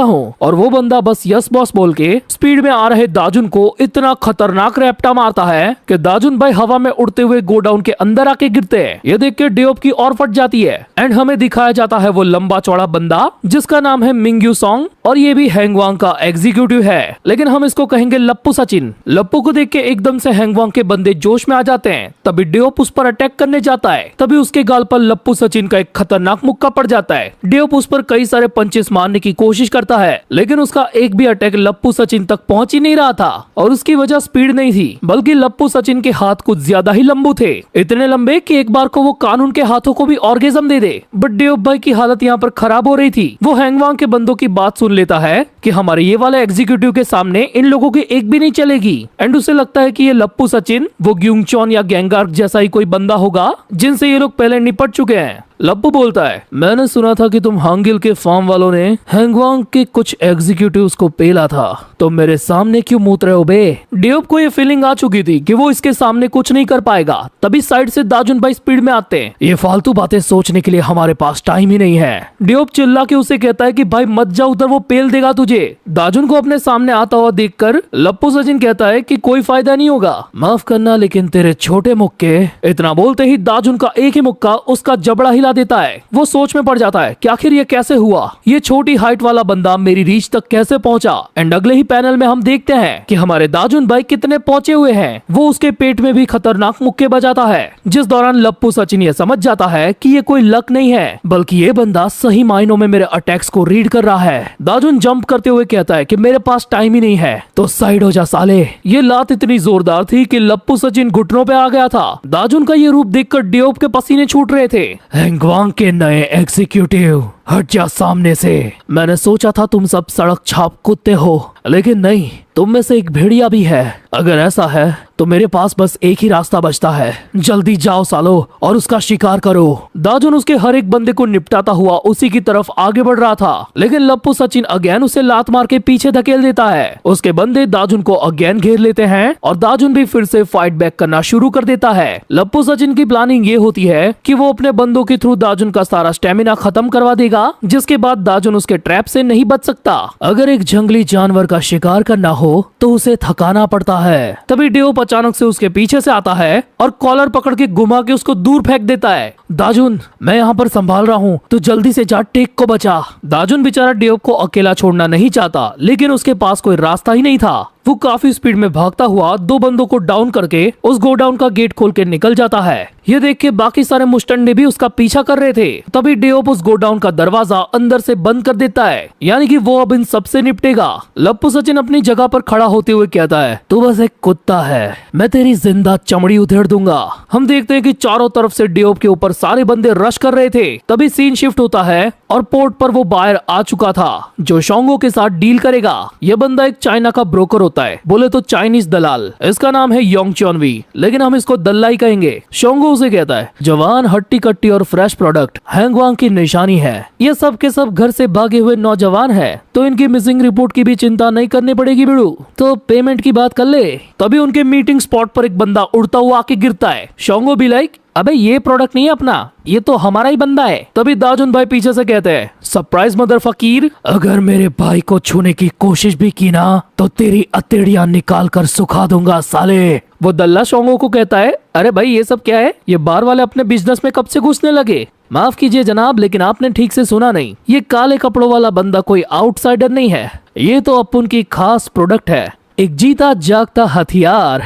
हूँ। और वो बंदा बस यस बॉस बोल के स्पीड में आ रहे दाजुन को इतना खतरनाक रैप्टा मारता है कि दाजुन भाई हवा में उड़ते हुए गोडाउन के अंदर आके गिरते हैं। ये देख के डेओप की और फट जाती है। एंड हमें दिखाया जाता है वो लंबा चौड़ा बंदा जिसका नाम है मिंग्यू सॉन्ग और ये भी हैंगवांग का एग्जीक्यूटिव है लेकिन हम इसको कहेंगे लप्पू सचिन। लप्पू को देख के एकदम से हैंगवांग के बंदे जोश में आ जाते हैं। तभी डेओप उस पर अटैक करने जाता है। तभी उसके गाल पर लप्पू सचिन का एक खतरनाक मुक्का पड़ जाता है। डेओप उस पर कई सारे पंचेस मारने की कोशिश करता है लेकिन उसका एक भी अटैक लप्पू सचिन तक पहुंच ही नहीं रहा था और उसकी वजह स्पीड नहीं थी बल्कि लप्पू सचिन के हाथ कुछ ज्यादा ही लंबू थे। इतने लंबे कि एक बार को वो कानून के हाथों को भी ऑर्गेजम दे दे। बट डेओप भाई की हालत यहाँ पर खराब हो रही थी। वो हैंगवांग के बंदों की बात सुन लेता है कि हमारे ये वाले एग्जीक्यूटिव के सामने इन लोगों की एक भी नहीं चलेगी। एंड उसे लगता है कि ये लप्पू सचिन वो ग्यूंगचॉन या गेंगार्क जैसा ही कोई बंदा होगा जिनसे ये लोग पहले निपट चुके हैं। लप्पू बोलता है, मैंने सुना था कि तुम हांगिल के फार्म वालों ने हैंगवांग के कुछ एग्जीक्यूटिव्स को पेला था, तो मेरे सामने क्यों मूत रहे हो बे? डेओप को ये फीलिंग आ चुकी थी कि वो इसके सामने कुछ नहीं कर पाएगा। तभी साइड से दाजुन भाई स्पीड में आते हैं। ये फालतू बातें सोचने के लिए हमारे पास टाइम ही नहीं है। डेओप चिल्ला के उसे कहता है कि भाई मत जा उधर, वो पेल देगा तुझे। दाजुन को अपने सामने आता हुआ देखकर लप्पू सचिन कहता है कि कोई फायदा नहीं होगा, माफ करना लेकिन तेरे छोटे मुक्के। इतना बोलते ही दाजुन का एक ही मुक्का उसका जबड़ा हिला देता है। वो सोच में पड़ जाता है कि आखिर ये कैसे हुआ, ये छोटी हाइट वाला बंदा मेरी रीच तक कैसे पहुंचा। एंड अगले ही पैनल में हम देखते हैं कि हमारे दाजुन भाई कितने पहुंचे हुए हैं। वो उसके पेट में भी खतरनाक मुक्के बजाता है जिस दौरान लप्पू सचिन ये समझ जाता है कि ये कोई लक नहीं है बल्कि ये बंदा सही मायनों में मेरे अटैक्स को रीड कर रहा है। दाजुन जंप करते हुए कहता है कि मेरे पास टाइम ही नहीं है, तो साइड हो जा साले। ये लात इतनी जोरदार थी कि लप्पू सचिन घुटनों पे आ गया था। दाजुन का ये रूप देखकर डेओप के पसीने छूट रहे थे। हैंगवांग के नए एग्जीक्यूटिव, हट जा सामने से। मैंने सोचा था तुम सब सड़क छाप कुत्ते हो लेकिन नहीं, तुम में से एक भेड़िया भी है। अगर ऐसा है तो मेरे पास बस एक ही रास्ता बचता है, जल्दी जाओ सालो और उसका शिकार करो। दाजुन उसके हर एक बंदे को निपटाता हुआ उसी की तरफ आगे बढ़ रहा था लेकिन लप्पू सचिन अगेन उसे लात मार के पीछे धकेल देता है। उसके बंदे दाजुन को अगेन घेर लेते हैं और दाजुन भी फिर से फाइट बैक करना शुरू कर देता है। लप्पू सचिन की प्लानिंग ये होती है कि वो अपने बंदों के थ्रू दाजुन का सारा स्टेमिना खत्म करवा देगा जिसके बाद दाजुन उसके ट्रैप से नहीं बच सकता। अगर एक जंगली जानवर का शिकार करना हो तो उसे थकाना पड़ता है। तभी डेओप अचानक से उसके पीछे से आता है और कॉलर पकड़ के घुमा के उसको दूर फेंक देता है। दाजुन मैं यहाँ पर संभाल रहा हूँ, तो जल्दी से जा टेक को बचा। दाजुन बेचारा डेओप को अकेला छोड़ना नहीं चाहता लेकिन उसके पास कोई रास्ता ही नहीं था। वो काफी स्पीड में भागता हुआ दो बंदों को डाउन करके उस गोडाउन का गेट खोल के निकल जाता है। ये देख के बाकी सारे मुस्टंडे भी उसका पीछा कर रहे थे। तभी डेओप उस गोडाउन का दरवाजा अंदर से बंद कर देता है, यानी कि वो अब इन सबसे निपटेगा। लप्पू सचिन अपनी जगह पर खड़ा होते हुए कहता है, तू बस एक कुत्ता है, मैं तेरी जिंदा चमड़ी उधेड़ दूंगा। हम देखते हैं कि चारों तरफ से डेओप के ऊपर सारे बंदे रश कर रहे थे। तभी सीन शिफ्ट होता है और पोर्ट पर वो बायर आ चुका था जो शोंगो के साथ डील करेगा। यह बंदा एक चाइना का ब्रोकर होता है, बोले तो चाइनीज दलाल। इसका नाम है योंग चॉनवी, लेकिन हम इसको दल्ला ही कहेंगे। शोंगो उसे कहता है, जवान, हट्टी कट्टी और फ्रेश प्रोडक्ट हैंगवांग की निशानी है। ये सब के सब घर से भागे हुए नौजवान है, तो इनकी मिसिंग रिपोर्ट की भी चिंता नहीं करनी पड़ेगी बिड़ू, तो पेमेंट की बात कर ले। तभी उनके मीटिंग स्पॉट पर एक बंदा उड़ता हुआ आके गिरता है। शोंगो भी लाइक, अबे ये प्रोडक्ट नहीं है अपना, ये तो हमारा ही बंदा है। तभी दाजुन भाई पीछे से कहते हैं, सरप्राइज मदर फकीर, अगर मेरे भाई को छूने की कोशिश भी की ना तो तेरी अतेड़ियां निकाल कर सुखा दूंगा साले। वो दल्ला शोंगो को कहता है, अरे भाई ये सब क्या है, ये बार वाले अपने बिजनेस में कब से घुसने लगे। माफ कीजिए जनाब, लेकिन आपने ठीक से सुना नहीं, ये काले कपड़ों वाला बंदा कोई आउटसाइडर नहीं है, ये तो अपन की खास प्रोडक्ट है, एक जीता जागता हथियार।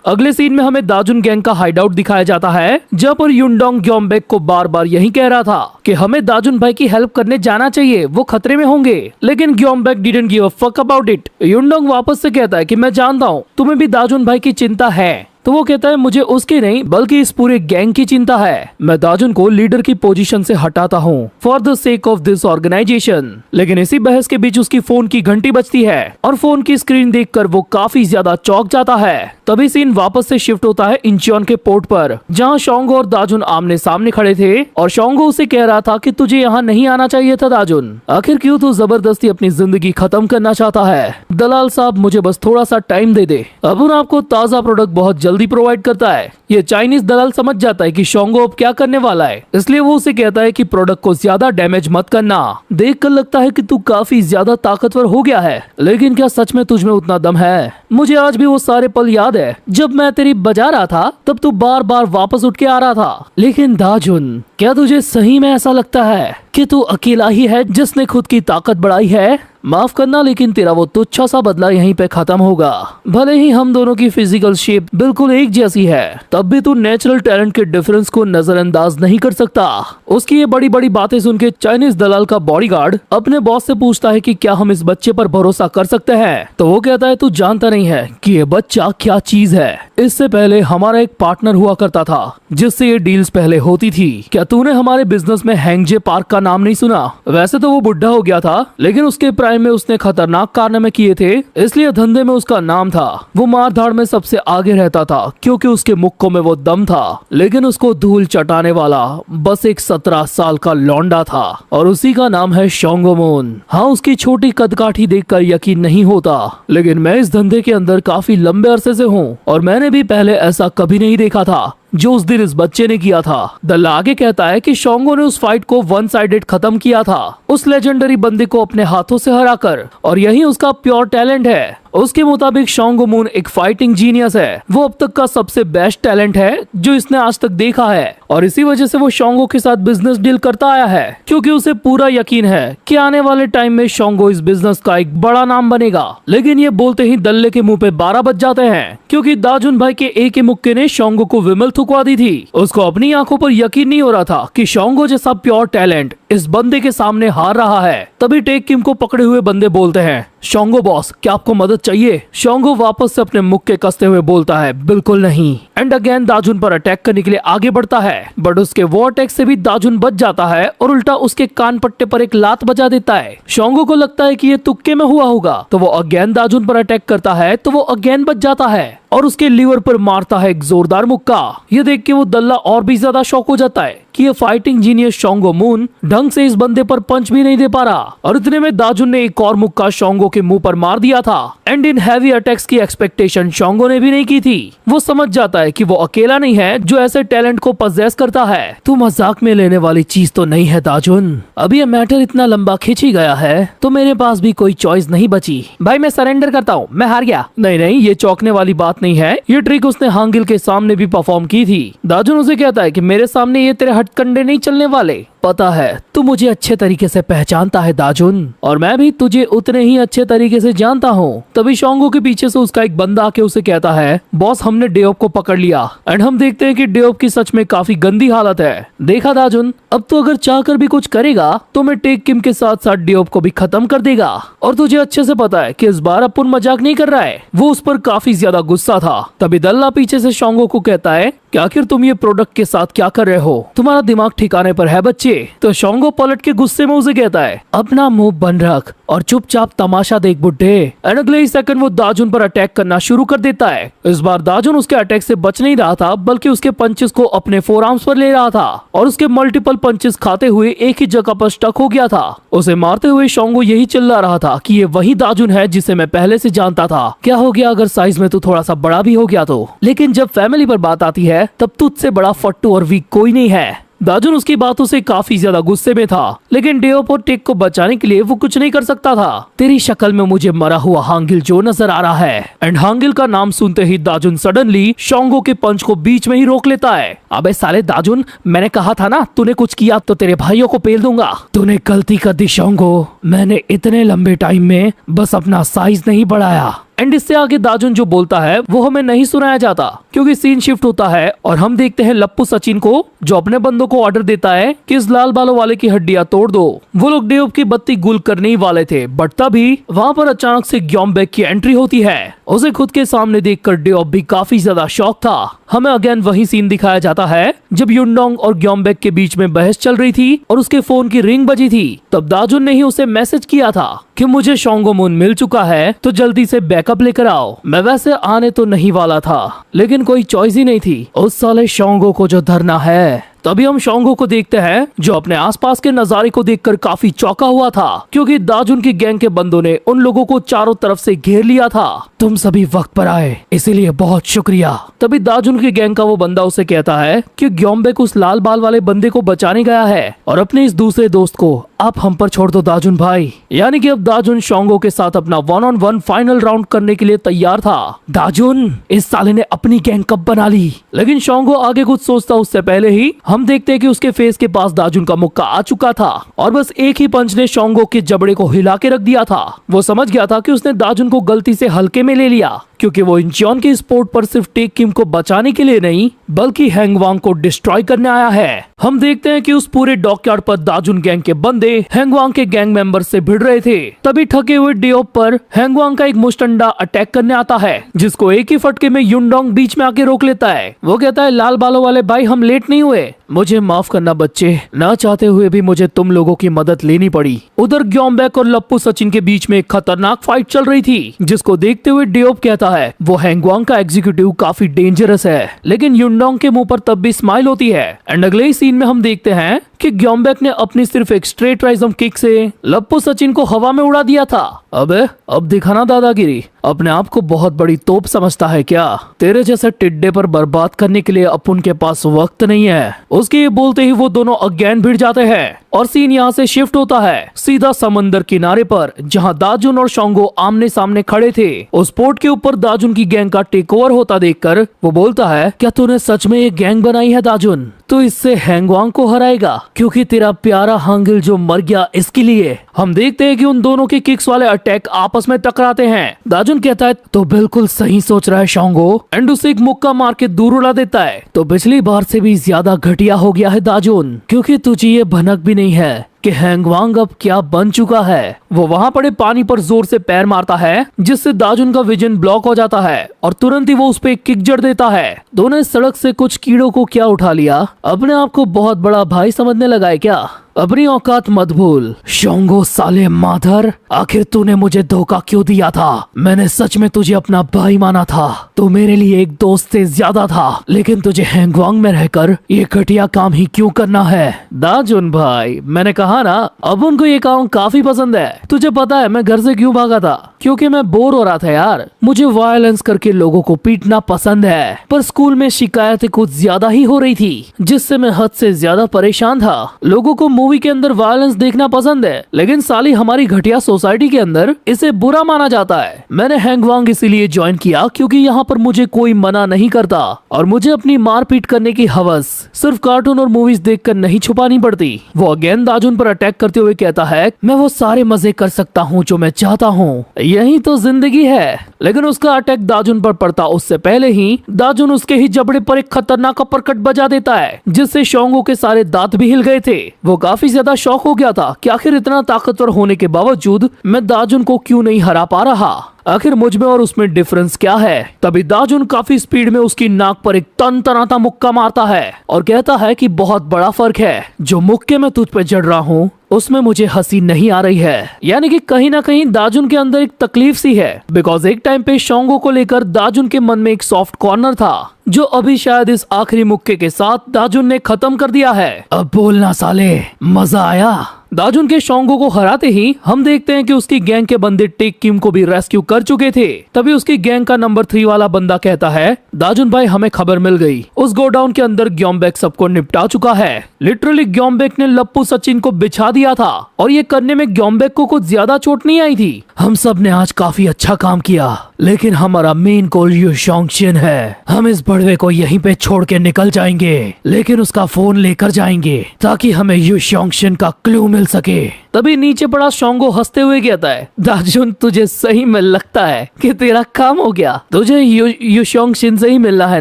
अगले सीन में हमें दाजुन गैंग का हाइडआउट दिखाया जाता है, जहाँ पर युनडोंग ग्योमबेक को बार बार यही कह रहा था कि हमें दाजुन भाई की हेल्प करने जाना चाहिए, वो खतरे में होंगे। लेकिन Gyeombaek didn't give a fuck about it. Yundong वापस से कहता है कि मैं जानता हूँ तुम्हें भी दाजुन भाई की चिंता है। तो वो कहता है, मुझे उसकी नहीं बल्कि इस पूरे गैंग की चिंता है। मैं दाजुन को लीडर की पोजीशन से हटाता हूँ for the sake of this organization. लेकिन इसी बहस के बीच उसकी फोन की घंटी बजती है और फोन की स्क्रीन देखकर वो काफी ज्यादा चौंक जाता है। तभी सीन वापस से शिफ्ट होता है इंचियोन के पोर्ट पर, जहाँ शोंगो और दाजुन आमने सामने खड़े थे और शोंगो उसे कह रहा था कि तुझे यहाँ नहीं आना चाहिए था दाजुन, आखिर क्यों तू जबरदस्ती अपनी जिंदगी खत्म करना चाहता है। दलाल साहब मुझे बस थोड़ा सा टाइम दे दे, अब आपको ताजा प्रोडक्ट बहुत जल्दी प्रोवाइड करता है। ये चाइनीज दलाल समझ जाता है कि शोंगो अब क्या करने वाला है, इसलिए वो उसे कहता है कि प्रोडक्ट को ज्यादा डैमेज मत करना। देखकर लगता है कि तू काफी ज्यादा ताकतवर हो गया है, लेकिन क्या सच में तुझ में उतना दम है? मुझे आज भी वो सारे पल याद है जब मैं तेरी बजा रहा था, तब तू बार बार वापस उठ के आ रहा था। लेकिन दाजुन, क्या तुझे सही में ऐसा लगता है कि तू अकेला ही है जिसने खुद की ताकत बढ़ाई है? माफ करना, लेकिन तेरा वो तुच्छा सा बदला यहीं पे खत्म होगा। भले ही हम दोनों की फिजिकल शेप बिल्कुल एक जैसी है, तब भी तू नेचुरल टैलेंट के डिफरेंस को नजरअंदाज नहीं कर सकता। उसकी ये बड़ी बड़ी बातें सुन के चाइनीज दलाल का बॉडीगार्ड अपने बॉस से पूछता है कि क्या हम इस बच्चे पर भरोसा कर सकते हैं। तो वो कहता है, तू जानता नहीं है कि ये बच्चा क्या चीज है। इससे पहले हमारा एक पार्टनर हुआ करता था जिससे ये डील्स पहले होती थी। क्या तूने हमारे बिजनेस में हैंगजे पार्क का नाम नहीं सुना? वैसे तो वो बुढ़ा हो गया था, लेकिन उसके प्राइम में उसने खतरनाक कारनामे किए थे, इसलिए धंधे में उसका नाम था। वो मार धाड़ में सबसे आगे रहता था क्योंकि उसके मुक्कों में वो दम था। लेकिन उसको धूल चटाने वाला बस एक 17 साल का लौंडा था और उसी का नाम है शोंगो मून। हाँ, उसकी छोटी कदकाठी देखकर यकीन नहीं होता, लेकिन मैं इस धंधे के अंदर काफी लंबे अरसे से हूँ और मैंने भी पहले ऐसा कभी नहीं देखा था जो उस दिन इस बच्चे ने किया था। दल्ला आगे कहता है कि शोंगो ने उस फाइट को वन साइडेड खत्म किया था, उस लेजेंडरी बंदे को अपने हाथों से हराकर, और यही उसका प्योर टैलेंट है। उसके मुताबिक शोंगो मून एक फाइटिंग जीनियस है, वो अब तक का सबसे बेस्ट टैलेंट है जो इसने आज तक देखा है, और इसी वजह से वो शोंगो के साथ बिजनेस डील करता आया है क्योंकि उसे पूरा यकीन है कि आने वाले टाइम में शोंगो इस बिजनेस का एक बड़ा नाम बनेगा। लेकिन ये बोलते ही दल्ले के मुंह पे 12 बज जाते हैं क्योंकि दाजुन भाई के एक ही मुक्के ने शोंगो को विमल थुकवा दी थी। उसको अपनी आंखों पर यकीन नहीं हो रहा था कि शोंगो जैसा प्योर टैलेंट इस बंदे के सामने हार रहा है। तभी टेक किम को पकड़े हुए बंदे बोलते हैं, शोंगो बॉस, क्या आपको मदद चाहिए? शोंगो वापस से अपने मुक्के कसते हुए बोलता है, बिल्कुल नहीं। एंड अगेन दाजुन पर अटैक करने के लिए आगे बढ़ता है, बट उसके वो अटैक से भी दाजुन बच जाता है और उल्टा उसके कान पट्टे पर एक लात बजा देता है। शोंगो को लगता है कि ये तुक्के में हुआ होगा, तो वो अगेन दाजुन पर अटैक करता है, तो वो अगेन बच जाता है और उसके लीवर पर मारता है एक जोरदार मुक्का। ये देख के वो दल्ला और भी ज्यादा शॉक हो जाता है कि ये फाइटिंग जीनियस शोंगो मून ढंग से इस बंदे पर पंच भी नहीं दे पा रहा, और इतने में दाजुन ने एक और मुक्का शोंगो के मुंह पर मार दिया था। एंड इन हैवी अटैक्स की एक्सपेक्टेशन शोंगो ने भी नहीं की थी। वो समझ जाता है कि वो अकेला नहीं है जो ऐसे टैलेंट को पजेस करता है। तू मजाक में लेने वाली चीज तो नहीं है दाजुन, अभी ये मैटर इतना लंबा खिंच ही गया है तो मेरे पास भी कोई चॉइस नहीं बची। भाई मैं सरेंडर करता हूँ, मैं हार गया। नहीं नहीं, ये चौंकने वाली बात नहीं है, ये ट्रिक उसने हांगिल के सामने भी परफॉर्म की थी। दाजुन उसे कहता है कि मेरे सामने ये तेरे हथकंडे नहीं चलने वाले। पता है तू मुझे अच्छे तरीके से पहचानता है दाजुन, और मैं भी तुझे उतने ही अच्छे तरीके से जानता हूँ। तभी शोंगो के पीछे से उसका एक बंदा आके उसे कहता है, बॉस हमने डेओप को पकड़ लिया। एंड हम देखते हैं कि डेओप की सच में काफी गंदी हालत है। देखा दाजुन, अब तो अगर चाहकर भी कुछ करेगा तो मैं टेक किम के साथ साथ डेओप को भी खत्म कर देगा। और तुझे अच्छे से पता है कि इस बार अपुन मजाक नहीं कर रहा है। वो उस पर काफी ज्यादा गुस्सा था। तभी दल्ला पीछे से शोंगो को कहता है कि आखिर तुम ये प्रोडक्ट के साथ क्या कर रहे हो, तुम्हारा दिमाग ठिकाने पर है बच्चे। तो शोंगो पलट के गुस्से में उसे कहता है, अपना मुंह बंद रख और चुपचाप तमाशा देख बुड्ढे। एंड अगले ही सेकंड वो दाजुन पर अटैक करना शुरू कर देता है। इस बार दाजुन उसके अटैक से बच नहीं रहा था, बल्कि उसके पंचेस को अपने फोरआर्म्स पर ले रहा था और उसके मल्टीपल पंचेस खाते हुए एक ही जगह पर स्टक हो गया था। उसे मारते हुए शोंगो यही चिल्ला रहा था कि ये वही दाजुन है जिसे मैं पहले से जानता था। क्या हो गया अगर साइज में तू थोड़ा सा बड़ा भी हो गया तो, लेकिन जब फैमिली पर बात आती है तब तुझसे बड़ा फट्टू और वीक कोई नहीं है। दाजुन उसकी बातों से काफी ज्यादा गुस्से में था, लेकिन डेओप और टेक को बचाने के लिए वो कुछ नहीं कर सकता था। तेरी शक्ल में मुझे मरा हुआ हांगिल जो नजर आ रहा है। एंड हांगिल का नाम सुनते ही दाजुन सडनली शोंगो के पंच को बीच में ही रोक लेता है। अबे साले दाजुन, मैंने कहा था ना तूने कुछ किया तो तेरे भाइयों को पेल दूंगा। तूने गलती कर दी शोंगो, मैंने इतने लंबे टाइम में बस अपना साइज नहीं बढ़ाया। एंड इससे आगे दाजुन जो बोलता है वो हमें नहीं सुनाया जाता, क्योंकि सीन शिफ्ट होता है और हम देखते हैं लप्पू सचिन को, जो अपने बंदों को ऑर्डर देता है कि इस लाल बालों वाले की हड्डियां तोड़ दो। वो लोग डेओप की बत्ती गुल करने ही वाले थे, बट तभी वहाँ पर अचानक से ग्योमबेक की एंट्री होती है। उसे खुद के सामने देखकर डेओप भी काफी ज्यादा शॉक था। हमें अगेन वही सीन दिखाया जाता है जब युनडोंग और ग्योमबेक के बीच में बहस चल रही थी और उसके फोन की रिंग बजी थी। तब दाजुन ने ही उसे मैसेज किया था कि मुझे शोंगो मून मिल चुका है तो जल्दी से बैकअप लेकर आओ। मैं वैसे आने तो नहीं वाला था, लेकिन कोई चॉइस ही नहीं थी उस साले शोंगो को जो धरना है। तभी हम शोंगो को देखते हैं जो अपने आसपास के नजारे को देखकर काफी चौंका हुआ था, क्योंकि दाजुन की गैंग के बंदों ने उन लोगों को चारों तरफ से घेर लिया था। तुम सभी वक्त पर आए, इसीलिए बहुत शुक्रिया। तभी दाजुन की गैंग का वो बंदा उसे कहता है कि ग्योमबेक उस लाल बाल वाले बंदे को बचाने गया है और अपने इस दूसरे दोस्त को आप हम पर छोड़ दो दाजुन भाई। यानी कि अब दाजुन शोंगो के साथ अपना 1-on-1 फाइनल राउंड करने के लिए तैयार था। दाजुन, इस साले ने अपनी गैंग कब बना ली। लेकिन शोंगो आगे कुछ सोचता उससे पहले ही हम देखते हैं कि उसके फेस के पास दाजुन का मुक्का आ चुका था और बस एक ही पंच ने शोंगो के जबड़े को हिला के रख दिया था। वो समझ गया था कि उसने दाजुन को गलती से हल्के में ले लिया, क्योंकि वो इंचियोन के स्पोर्ट पर सिर्फ टेक किम को बचाने के लिए नहीं बल्कि हैंगवांग को डिस्ट्रॉय करने आया है। हम देखते हैं कि उस पूरे डॉकयार्ड पर दाजुन गैंग के बंदे हैंगवांग के गैंग मेंबर से भिड़ रहे थे। तभी थके हुए डेओप पर हैंगवांग का एक मुस्टंडा अटैक करने आता है, जिसको एक ही फटके में युनडोंग बीच में आके रोक लेता है। वो कहता है, लाल बालों वाले भाई हम लेट नहीं हुए, मुझे माफ करना बच्चे, ना चाहते हुए भी मुझे तुम लोगों की मदद लेनी पड़ी। उधर ग्योमबेक और लप्पू सचिन के बीच में एक खतरनाक फाइट चल रही थी, जिसको देखते हुए डेओप कहता है वो हैंगवांग का एग्जीक्यूटिव काफी डेंजरस है। लेकिन युनडोंग के मुंह पर तब भी स्माइल होती है। एंड अगले ही सीन में हम देखते हैं कि ग्योमबेक ने अपनी सिर्फ एक स्ट्रेट राइजम किक से लप्पू सचिन को हवा में उड़ा दिया था। अबे अब दिखाना दादागिरी, अपने आप को बहुत बड़ी तोप समझता है क्या? तेरे जैसे टिड्डे पर बर्बाद करने के लिए अपन के पास वक्त नहीं है। उसके ये बोलते ही वो दोनों अगेन भिड़ जाते हैं और सीन यहाँ से शिफ्ट होता है सीधा समंदर किनारे पर, जहाँ दाजुन और शोंगो आमने सामने खड़े थे। उस पोर्ट के ऊपर दाजुन की गैंग का टेक ओवर होता देखकर वो बोलता है, क्या तूने सच में ये गैंग बनाई है दाजुन? तो इससे हैंगवांग को हराएगा, क्योंकि तेरा प्यारा हांगिल जो मर गया इसके लिए। हम देखते हैं कि उन दोनों के किक्स वाले अटैक आपस में टकराते हैं। दाजुन कहता है, तो बिल्कुल सही सोच रहा है शोंगो, एंड उसे एक मुक्का मार के दूर उड़ा देता है। तो पिछली बार से भी ज्यादा घटिया हो गया है दाजुन, क्योंकि तुझे ये भनक भी नहीं है कि हैंगवांग अब क्या बन चुका है। वो वहाँ पड़े पानी पर जोर से पैर मारता है, जिससे दाजुन का विजन ब्लॉक हो जाता है और तुरंत ही वो उस पे एक किक जड़ देता है। दोनों सड़क से कुछ कीड़ों को क्या उठा लिया, अपने आप को बहुत बड़ा भाई समझने लगा है क्या? अपनी औकात मत भूल शोंगो साले माधर, आखिर तूने मुझे धोखा क्यों दिया था? मैंने सच में तुझे अपना भाई माना था, तो मेरे लिए एक दोस्त से ज्यादा था, लेकिन तुझे हैंगवांग में रहकर ये घटिया काम ही क्यों करना है? दाजुन भाई, मैंने कहा हाँ ना, अब उनको ये काम काफी पसंद है। तुझे पता है मैं घर से क्यों भागा था? क्योंकि मैं बोर हो रहा था यार। मुझे वायलेंस करके लोगों को पीटना पसंद है, पर स्कूल में शिकायतें कुछ ज्यादा ही हो रही थी, जिससे मैं हद से ज्यादा परेशान था। लोगों को मूवी के अंदर वायलेंस देखना पसंद है, लेकिन साली हमारी घटिया सोसाइटी के अंदर इसे बुरा माना जाता है। मैंने हैंगवांग इसीलिए ज्वाइन किया क्योंकि यहाँ पर मुझे कोई मना नहीं करता और मुझे अपनी मारपीट करने की हवस सिर्फ कार्टून और मूवीज देखकर नहीं छुपानी पड़ती। वो अगेन दाजुन पर अटैक करते हुए कहता है, मैं वो सारे मजे कर सकता हूँ जो मैं चाहता हूँ, यही तो जिंदगी है। लेकिन उसका अटैक दाजुन पर पड़ता उससे पहले ही दाजुन उसके ही जबड़े पर एक खतरनाक अपरकट बजा देता है, जिससे शोंगो के सारे दांत भी हिल गए थे। वो काफी ज्यादा शॉक हो गया था कि आखिर इतना ताकतवर होने के बावजूद मैं दाजुन को क्यों नहीं हरा पा रहा, आखिर मुझ में और उसमें डिफरेंस क्या है। तभी दाजुन काफी स्पीड में उसकी नाक पर एक तन-तनाता मुक्का मारता है और कहता है कि बहुत बड़ा फर्क है, जो मुक्के में तुझ पे जड़ रहा हूँ उसमें मुझे हंसी नहीं आ रही है। यानी कि कहीं ना कहीं दाजुन के अंदर एक तकलीफ सी है, बिकॉज एक टाइम पे शोंगो को लेकर दाजुन के मन में एक सॉफ्ट कॉर्नर था, जो अभी शायद इस आखिरी मुक्के के साथ दाजुन ने खत्म कर दिया है। अब बोलना साले, मजा आया? दाजुन के शोंगो को हराते ही हम देखते हैं कि उसकी गैंग के बंदे टेक किम को भी रेस्क्यू कर चुके थे। तभी उसकी गैंग का नंबर 3 वाला बंदा कहता है, दाजुन भाई हमें खबर मिल गई, उस गोडाउन के अंदर ग्योमबेक सबको निपटा चुका है। लिटरली ग्योमबेक ने लप्पू सचिन को बिछा दिया था और ये करने में ग्योमबेक को कुछ ज्यादा चोट नहीं आई थी। हम सब ने आज काफी अच्छा काम किया, लेकिन हमारा मेन गोल यू शोंगशिन है। हम इस बड़वे को यहीं पे छोड़ के निकल जाएंगे, लेकिन उसका फोन लेकर जाएंगे ताकि हमें यू शोंगशिन का क्लू मिल सके। तभी नीचे पड़ा शोंगो हंसते हुए कहता है, दाजुन तुझे सही में लगता है कि तेरा काम हो गया, तुझे यू शोंगशिन से ही मिलना है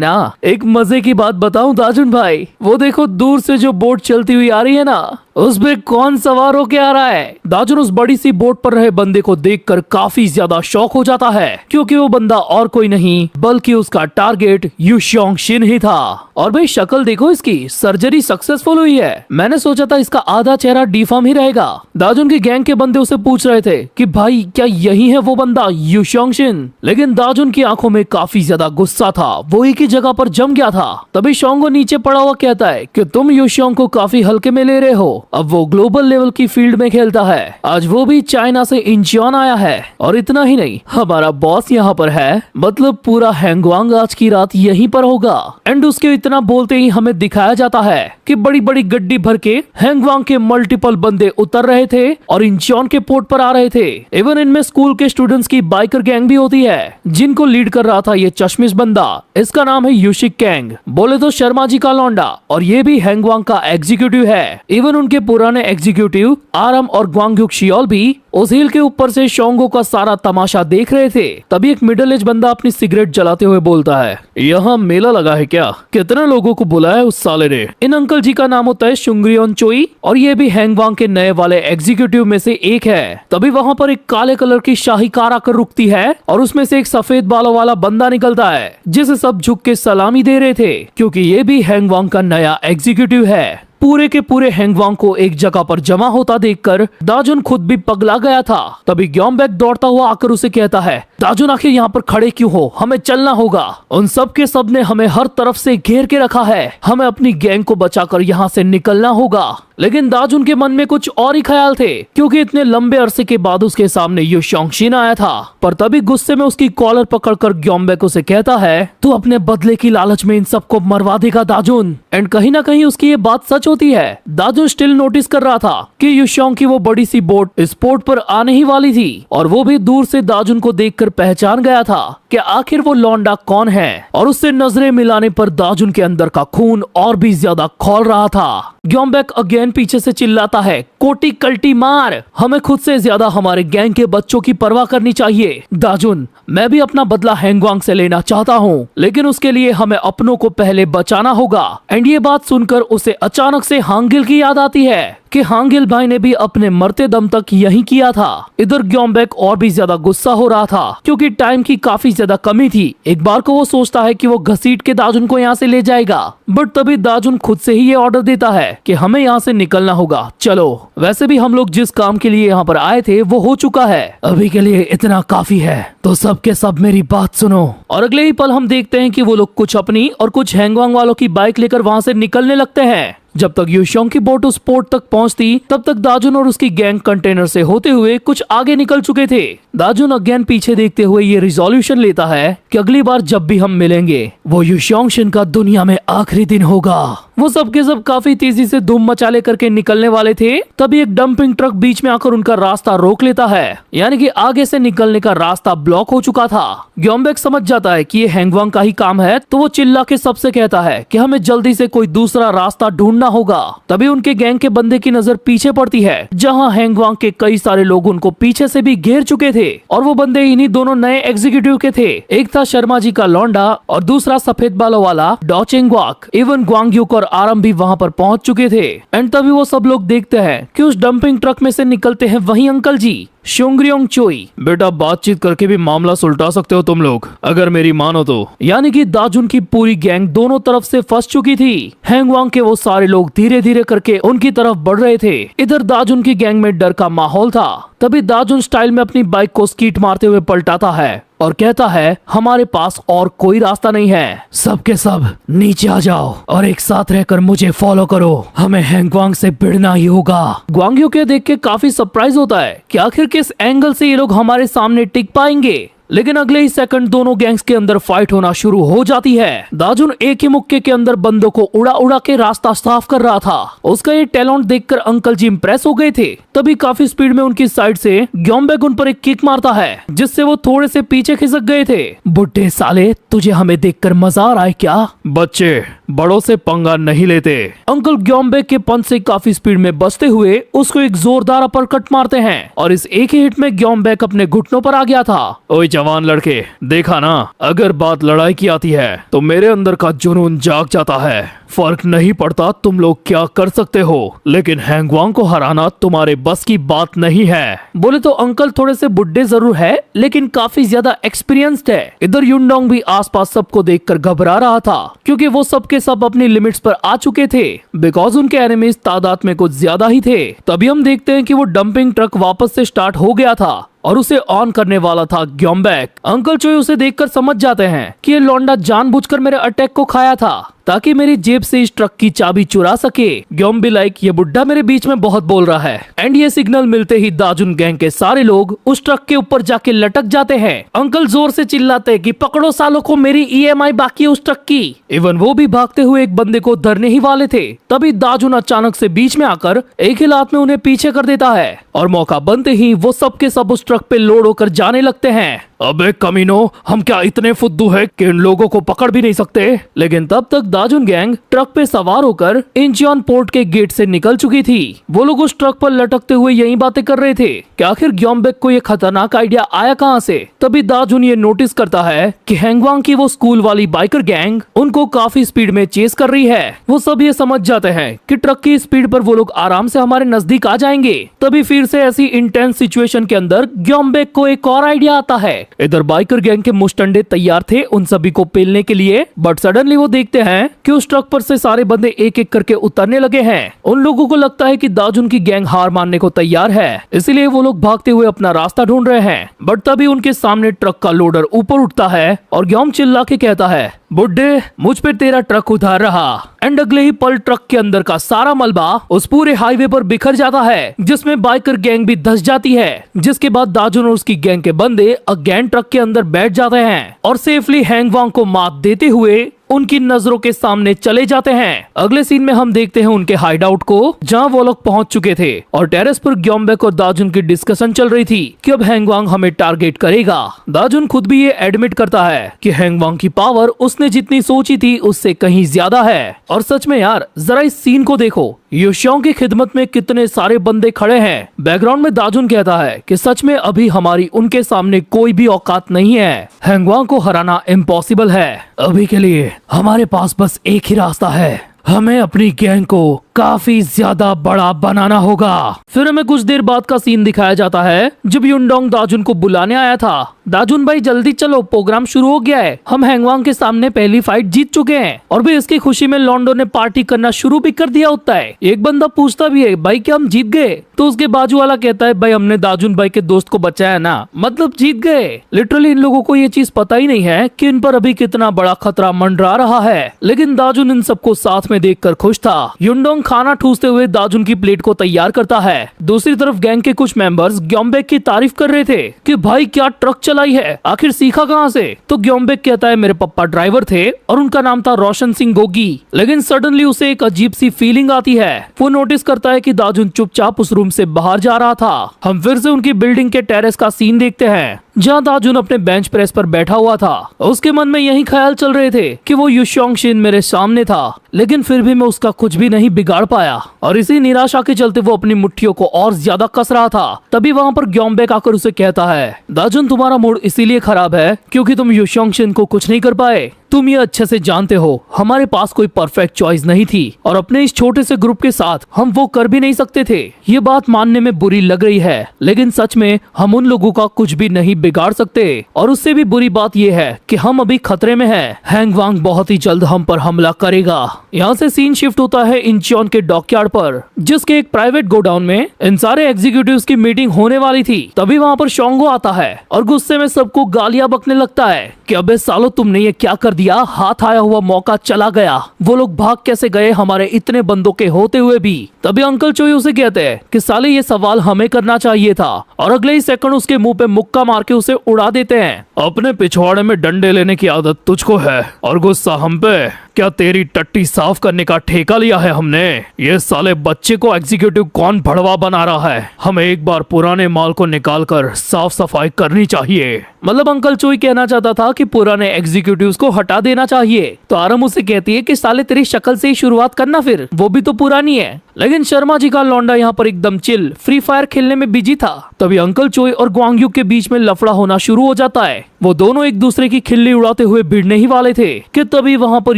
ना। एक मजे की बात बताऊं दाजुन भाई, वो देखो दूर से जो बोट चलती हुई आ रही है ना, उस पे कौन सवार होके आ रहा है। दाजुन उस बड़ी सी बोट पर रहे बंदे को देखकर काफी ज्यादा शॉक हो जाता है, क्योंकि वो बंदा और कोई नहीं बल्कि उसका टारगेट यू शोंगशिन ही था। और भाई शक्ल देखो इसकी, सर्जरी सक्सेसफुल हुई है। मैंने सोचा था इसका आधा चेहरा डिफॉर्म ही रहेगा। दाजुन की गैंग के बंदे उसे पूछ रहे थे कि भाई क्या यही है वो बंदा यू शोंगशिन, लेकिन दाजुन की आंखों में काफी ज्यादा गुस्सा था, वो एक ही जगह पर जम गया था। तभी शोंगो नीचे पड़ा हुआ कहता है कि तुम यू शोंग को काफी हल्के में ले रहे हो, अब वो ग्लोबल लेवल की फील्ड में खेलता है, आज वो भी चाइना से इंचियन आया है। और इतना ही नहीं, हमारा बॉस यहाँ पर है, मतलब पूरा हैंगवांग आज की रात यहीं पर होगा। एंड उसके इतना बोलते ही हमें दिखाया जाता है कि बड़ी बड़ी गड्डी भर के हैंगवांग के मल्टीपल बंदे उतर रहे थे और इंचियन के पोर्ट पर आ रहे थे। इवन इनमें स्कूल के स्टूडेंट्स की बाइकर गैंग भी होती है, जिनको लीड कर रहा था ये चश्मिश बंदा। इसका नाम है यूशिक कैंग, बोले तो शर्मा जी का लौंडा, और ये भी हैंगवांग का एग्जीक्यूटिव है। इवन उनके पुराने एग्जीक्यूटिव आरम और ग्वांगयुक शियोल भी उस हिल के ऊपर से शोंगो का सारा तमाशा देख रहे थे। तभी एक मिडिल एज बंदा अपनी सिगरेट जलाते हुए बोलता है, यहाँ मेला लगा है क्या? कितने लोगों को बुलाया है उस साले ने? इन अंकल जी का नाम होता है शुंग्रियोन चोई और ये भी हैंगवांग के नए वाले एग्जीक्यूटिव में से एक है। तभी वहाँ पर एक काले कलर की शाही कार आकर रुकती है और उसमें से एक सफेद बालों वाला बंदा निकलता है, जिसे सब झुक के सलामी दे रहे थे, क्योंकि ये भी हैंगवांग का नया एग्जीक्यूटिव है। पूरे के पूरे हैंगवांग को एक जगह पर जमा होता देखकर दाजुन खुद भी पगला गया था। तभी ग्योमबेक दौड़ता हुआ आकर उसे कहता है, दाजुन आखिर यहाँ पर खड़े क्यों हो? हमें चलना होगा। उन सब के सब ने हमें हर तरफ से घेर के रखा है, हमें अपनी गैंग को बचाकर यहाँ से निकलना होगा। लेकिन दाजुन के मन में कुछ और ही ख्याल थे, क्योंकि इतने लंबे अरसे के बाद उसके सामने यू शोंगशिन आया था। पर तभी गुस्से में उसकी कॉलर पकड़कर ग्योमबेक उसे कहता है, तू अपने बदले की लालच में इन सबको मरवा देगा दाजुन। एंड कहीं ना कहीं उसकी ये बात सच होती है। दाजुन स्टिल नोटिस कर रहा था कि यू शोंग की वो बड़ी सी बोट इस पोर्ट पर आने ही वाली थी, और वो भी दूर से दाजुन को देखकर पहचान गया था कि आखिर वो लौंडा कौन है। और उससे नजरें मिलाने पर दाजुन के अंदर का खून और भी ज्यादा खौल रहा था। ग्योमबेक अगेन पीछे से चिल्लाता है, कोटी कल्टी मार, हमें खुद से ज्यादा हमारे गैंग के बच्चों की परवाह करनी चाहिए। दाजुन, मैं भी अपना बदला हैंगवांग से लेना चाहता हूँ, लेकिन उसके लिए हमें अपनों को पहले बचाना होगा। एंड ये बात सुनकर उसे अचानक से हांगिल की याद आती है कि हांगिल भाई ने भी अपने मरते दम तक यही किया था। इधर ग्योमबेक और भी ज्यादा गुस्सा हो रहा था, क्योंकि टाइम की काफी ज्यादा कमी थी। एक बार को वो सोचता है कि वो घसीट के दाजुन को यहाँ से ले जाएगा, बट तभी दाजुन खुद से ही ये ऑर्डर देता है कि हमें यहाँ से निकलना होगा, चलो। वैसे भी हम लोग जिस काम के लिए यहाँ पर आए थे वो हो चुका है, अभी के लिए इतना काफी है, तो सब के सब मेरी बात सुनो। और अगले ही पल हम देखते हैं कि वो लोग कुछ अपनी और कुछ हैंगवांग वालों की बाइक लेकर वहाँ से निकलने लगते हैं। जब तक युशोंग की बोट उस पोर्ट तक पहुंचती तब तक दाजुन और उसकी गैंग कंटेनर से होते हुए कुछ आगे निकल चुके थे। दाजुन अगेन पीछे देखते हुए ये रिजोल्यूशन लेता है कि अगली बार जब भी हम मिलेंगे वो युशोंग शिन का दुनिया में आखिरी दिन होगा। वो सबके सब काफी तेजी से धूम मचाले करके निकलने वाले थे, तभी एक डंपिंग ट्रक बीच में आकर उनका रास्ता रोक लेता है, यानी कि आगे से निकलने का रास्ता ब्लॉक हो चुका था। ग्योम्बेक समझ जाता है कि ये हैंगवांग का ही काम है, तो वो चिल्ला के सबसे कहता है कि हमें जल्दी से कोई दूसरा रास्ता ढूंढना होगा। तभी उनके गैंग के बंदे की नजर पीछे पड़ती है, जहाँ हैंगवांग के कई सारे लोग उनको पीछे से भी घेर चुके थे और वो बंदे इन्हीं दोनों नए एग्जीक्यूटिव के थे। एक था शर्मा जी का लौंडा और दूसरा सफेद बालों वाला डॉ चेंगवाक। इवन ग्वांगयुक और आरम भी वहाँ पर पहुँच चुके थे। एंड तभी वो सब लोग देखते हैं कि उस डंपिंग ट्रक में से निकलते हैं वही अंकल जी, शोंग्रियोंग चोई। बेटा बातचीत करके भी मामला सुलझा सकते हो तुम लोग, अगर मेरी मानो तो। यानी कि दाजुन की पूरी गैंग दोनों तरफ से फंस चुकी थी। हैंगवांग के वो सारे लोग धीरे धीरे करके उनकी तरफ बढ़ रहे थे। इधर दाजुन की गैंग में डर का माहौल था। तभी दाजुन स्टाइल में अपनी बाइक को स्कीट मारते हुए पलटाता है और कहता है हमारे पास और कोई रास्ता नहीं है, सबके सब नीचे आ जाओ और एक साथ रहकर मुझे फॉलो करो, हमें हैंगवांग से भिड़ना ही होगा। ग्वांगयू के देख के काफी सरप्राइज होता है कि आखिर किस एंगल से ये लोग हमारे सामने टिक पाएंगे, लेकिन अगले ही सेकंड दोनों गैंग्स के अंदर फाइट होना शुरू हो जाती है। दाजुन एक ही मुक्के के अंदर बंदों को उड़ा उड़ा के रास्ता साफ कर रहा था। उसका ये टैलेंट देखकर अंकल जी इम्प्रेस हो गए थे। तभी काफी स्पीड में उनकी साइड से ग्योम्बेक उन पर एक किक मारता है, जिससे वो थोड़े से पीछे खिसक गए थे। बुड्ढे साले, तुझे हमें देखकर मजा आ रहा है क्या? बच्चे बड़ों से पंगा नहीं लेते। अंकल ग्योम्बेक के पंच से काफी स्पीड में बचते हुए उसको एक जोरदार अपरकट मारते हैं और इस एक ही हिट में ग्योम्बेक अपने घुटनों पर आ गया था। ओए जवान लड़के, देखा ना, अगर बात लड़ाई की आती है तो मेरे अंदर का जुनून जाग जाता है। फर्क नहीं पड़ता तुम लोग क्या कर सकते हो, लेकिन हैंगवांग को हराना तुम्हारे बस की बात नहीं है। बोले तो अंकल थोड़े से बुड्ढे जरूर है, लेकिन काफी ज्यादा एक्सपीरियंस्ड है। इधर युनडोंग भी आसपास सबको देखकर घबरा रहा था, क्योंकि वो सब के सब अपनी लिमिट्स पर आ चुके थे, बिकॉज उनके एनिमीज तादाद में कुछ ज्यादा ही थे। तभी हम देखते हैं कि वो डंपिंग ट्रक वापस से स्टार्ट हो गया था और उसे ऑन करने वाला था ग्योम्बेक। अंकल चोई उसे देखकर समझ जाते हैं कि ये लौंडा जानबूझकर मेरे अटैक को खाया था ताकि मेरी जेब से इस ट्रक की चाबी चुरा सके। ग्योम भी लाइक, ये बुड्ढा मेरे बीच में बहुत बोल रहा है। एंड ये सिग्नल मिलते ही दाजुन गैंग के सारे लोग उस ट्रक के ऊपर जाके लटक जाते हैं। अंकल जोर से चिल्लाते कि पकड़ो सालों को, मेरी EMI बाकी है उस ट्रक की। इवन वो भी भागते हुए एक बंदे को धरने ही वाले थे, तभी दाजुन अचानक से बीच में आकर एक ही लात में उन्हें पीछे कर देता है और मौका बनते ही वो सब के सब उस ट्रक पे लोड होकर जाने लगते हैं। अबे कमीनो, हम क्या इतने फुद्दू है कि इन लोगों को पकड़ भी नहीं सकते? लेकिन तब तक दाजुन गैंग ट्रक पे सवार होकर इंचियोन पोर्ट के गेट से निकल चुकी थी। वो लोग उस ट्रक पर लटकते हुए यही बातें कर रहे थे कि आखिर ग्योम्बेक को ये खतरनाक आइडिया आया कहाँ से। तभी दाजुन ये नोटिस करता है कि हैंगवांग की वो स्कूल वाली बाइकर गैंग उनको काफी स्पीड में चेस कर रही है। वो सब ये समझ जाते हैं कि ट्रक की स्पीड पर वो लोग आराम से हमारे नजदीक आ जाएंगे। तभी फिर से ऐसी इंटेंस सिचुएशन के अंदर ग्योम्बेक को एक और आइडिया आता है। इधर बाइकर गैंग के मुस्टंडे तैयार थे उन सभी को पेलने के लिए, बट सडनली वो देखते हैं कि उस ट्रक पर से सारे बंदे एक एक करके उतरने लगे हैं। उन लोगों को लगता है कि दाजुन की गैंग हार मानने को तैयार है, इसीलिए वो लोग भागते हुए अपना रास्ता ढूंढ रहे हैं। बट तभी उनके सामने ट्रक का लोडर ऊपर उठता है और ग्योम चिल्ला के कहता है, बुड्ढे मुझ पे तेरा ट्रक उतार रहा। एंड अगले ही पल ट्रक के अंदर का सारा मलबा उस पूरे हाईवे पर बिखर जाता है, जिसमें बाइकर गैंग भी धंस जाती है। जिसके बाद दाजुन और उसकी गैंग के बंदे अगेन ट्रक के अंदर बैठ जाते हैं और सेफली हैंगवांग को मात देते हुए उनकी नजरों के सामने चले जाते हैं। अगले सीन में हम देखते हैं उनके हाइड आउट को, जहां वो लोग पहुंच चुके थे और टेरेस पर ग्योम्बेक और दाजुन की डिस्कशन चल रही थी कि अब हैंगवांग हमें टारगेट करेगा। दाजुन खुद भी ये एडमिट करता है कि हैंगवांग की पावर उसने जितनी सोची थी उससे कहीं ज्यादा है। और सच में यार, जरा इस सीन को देखो, युशोंग की खिदमत में कितने सारे बंदे खड़े हैं। बैकग्राउंड में दाजुन कहता है कि सच में अभी हमारी उनके सामने कोई भी औकात नहीं है। हैंगवांग को हराना इम्पॉसिबल है। अभी के लिए हमारे पास बस एक ही रास्ता है, हमें अपनी गैंग को काफी ज्यादा बड़ा बनाना होगा। फिर हमें कुछ देर बाद का सीन दिखाया जाता है जब युनडोंग दाजुन को बुलाने आया था। दाजुन भाई जल्दी चलो, प्रोग्राम शुरू हो गया है, हम हैंगवांग के सामने पहली फाइट जीत चुके हैं। और भी इसकी खुशी में लॉन्डो ने पार्टी करना शुरू भी कर दिया होता है। एक बंदा पूछता भी है, भाई क्या हम जीत गए? तो उसके बाजू वाला कहता है, भाई हमने दाजुन भाई के दोस्त को बचाया ना, मतलब जीत गए। लिटरली इन लोगों को ये चीज पता ही नहीं है कि इन पर अभी कितना बड़ा खतरा मंडरा रहा है। लेकिन दाजुन इन सबको साथ में देखकर खुश था। युनडोंग युशोंग खाना ठूसते हुए दाजुन की प्लेट को तैयार करता है। दूसरी तरफ गैंग के कुछ मेंबर्स ग्योम्बेक की तारीफ कर रहे थे कि भाई क्या ट्रक चलाई है, आखिर सीखा कहाँ से। तो ग्योम्बेक कहता है मेरे पापा ड्राइवर थे और उनका नाम था रोशन सिंह गोगी। लेकिन सडनली उसे एक अजीब सी फीलिंग आती है। वो नोटिस करता है कि दाजुन चुपचाप उस रूम से बाहर जा रहा था। हम फिर से उनकी बिल्डिंग के टेरेस का सीन देखते हैं जहाँ दाजुन अपने बेंच प्रेस पर बैठा हुआ था। उसके मन में यही ख्याल चल रहे थे कि वो युशोंग शिन मेरे सामने था, लेकिन फिर भी मैं उसका कुछ भी नहीं बिगाड़ पाया। और इसी निराशा के चलते वो अपनी मुट्ठियों को और ज्यादा कस रहा था। तभी वहाँ पर ग्योम्बेक आकर उसे कहता है, दाजुन तुम्हारा मूड इसीलिए खराब है क्योंकि तुम युशोंग शिन को कुछ नहीं कर पाए। तुम ये अच्छे से जानते हो हमारे पास कोई परफेक्ट चॉइस नहीं थी और अपने इस छोटे से ग्रुप के साथ हम वो कर भी नहीं सकते थे। ये बात मानने में बुरी लग रही है, लेकिन सच में हम उन लोगों का कुछ भी नहीं बिगाड़ सकते। और उससे भी बुरी बात ये है कि हम अभी खतरे में हैं। हैंग वांग बहुत ही जल्द हम पर हमला करेगा। यहाँ से सीन शिफ्ट होता है इंचियोन के डॉकयार्ड पर, जिसके एक प्राइवेट गोडाउन में इन सारे एग्जीक्यूटिव्स की मीटिंग होने वाली थी। तभी वहाँ पर शोंगो आता है और गुस्से में सबको गालियां बकने लगता है कि अबे सालो तुमने ये क्या कर दिया, हाथ आया हुआ मौका चला गया। वो लोग भाग कैसे गए हमारे इतने बंदों के होते हुए भी। तभी अंकल चोई उसे कहते हैं कि साले ये सवाल हमें करना चाहिए था, और अगले ही सेकंड उसके मुंह पे मुक्का मार के उसे उड़ा देते हैं। अपने पिछवाड़े में डंडे लेने की आदत तुझको है और गुस्सा हम पे। क्या तेरी टट्टी साफ करने का ठेका लिया है हमने? ये साले बच्चे को एग्जीक्यूटिव कौन भड़वा बना रहा है? हमें एक बार पुराने माल को निकाल कर साफ सफाई करनी चाहिए। मतलब अंकल चोई कहना चाहता था कि पुराने एग्जीक्यूटिव्स को हटा देना चाहिए। तो आरम उसे कहती है कि साले तेरी शक्ल से ही शुरुआत करना, फिर वो भी तो पुरानी है। लेकिन शर्मा जी का लौंडा यहाँ पर एकदम चिल फ्री फायर खेलने में बिजी था। तभी अंकल चोई और ग्वांगयू के बीच में लफड़ा होना शुरू हो जाता है। वो दोनों एक दूसरे की खिल्ली उड़ाते हुए भिड़ने ही वाले थे कि तभी वहाँ पर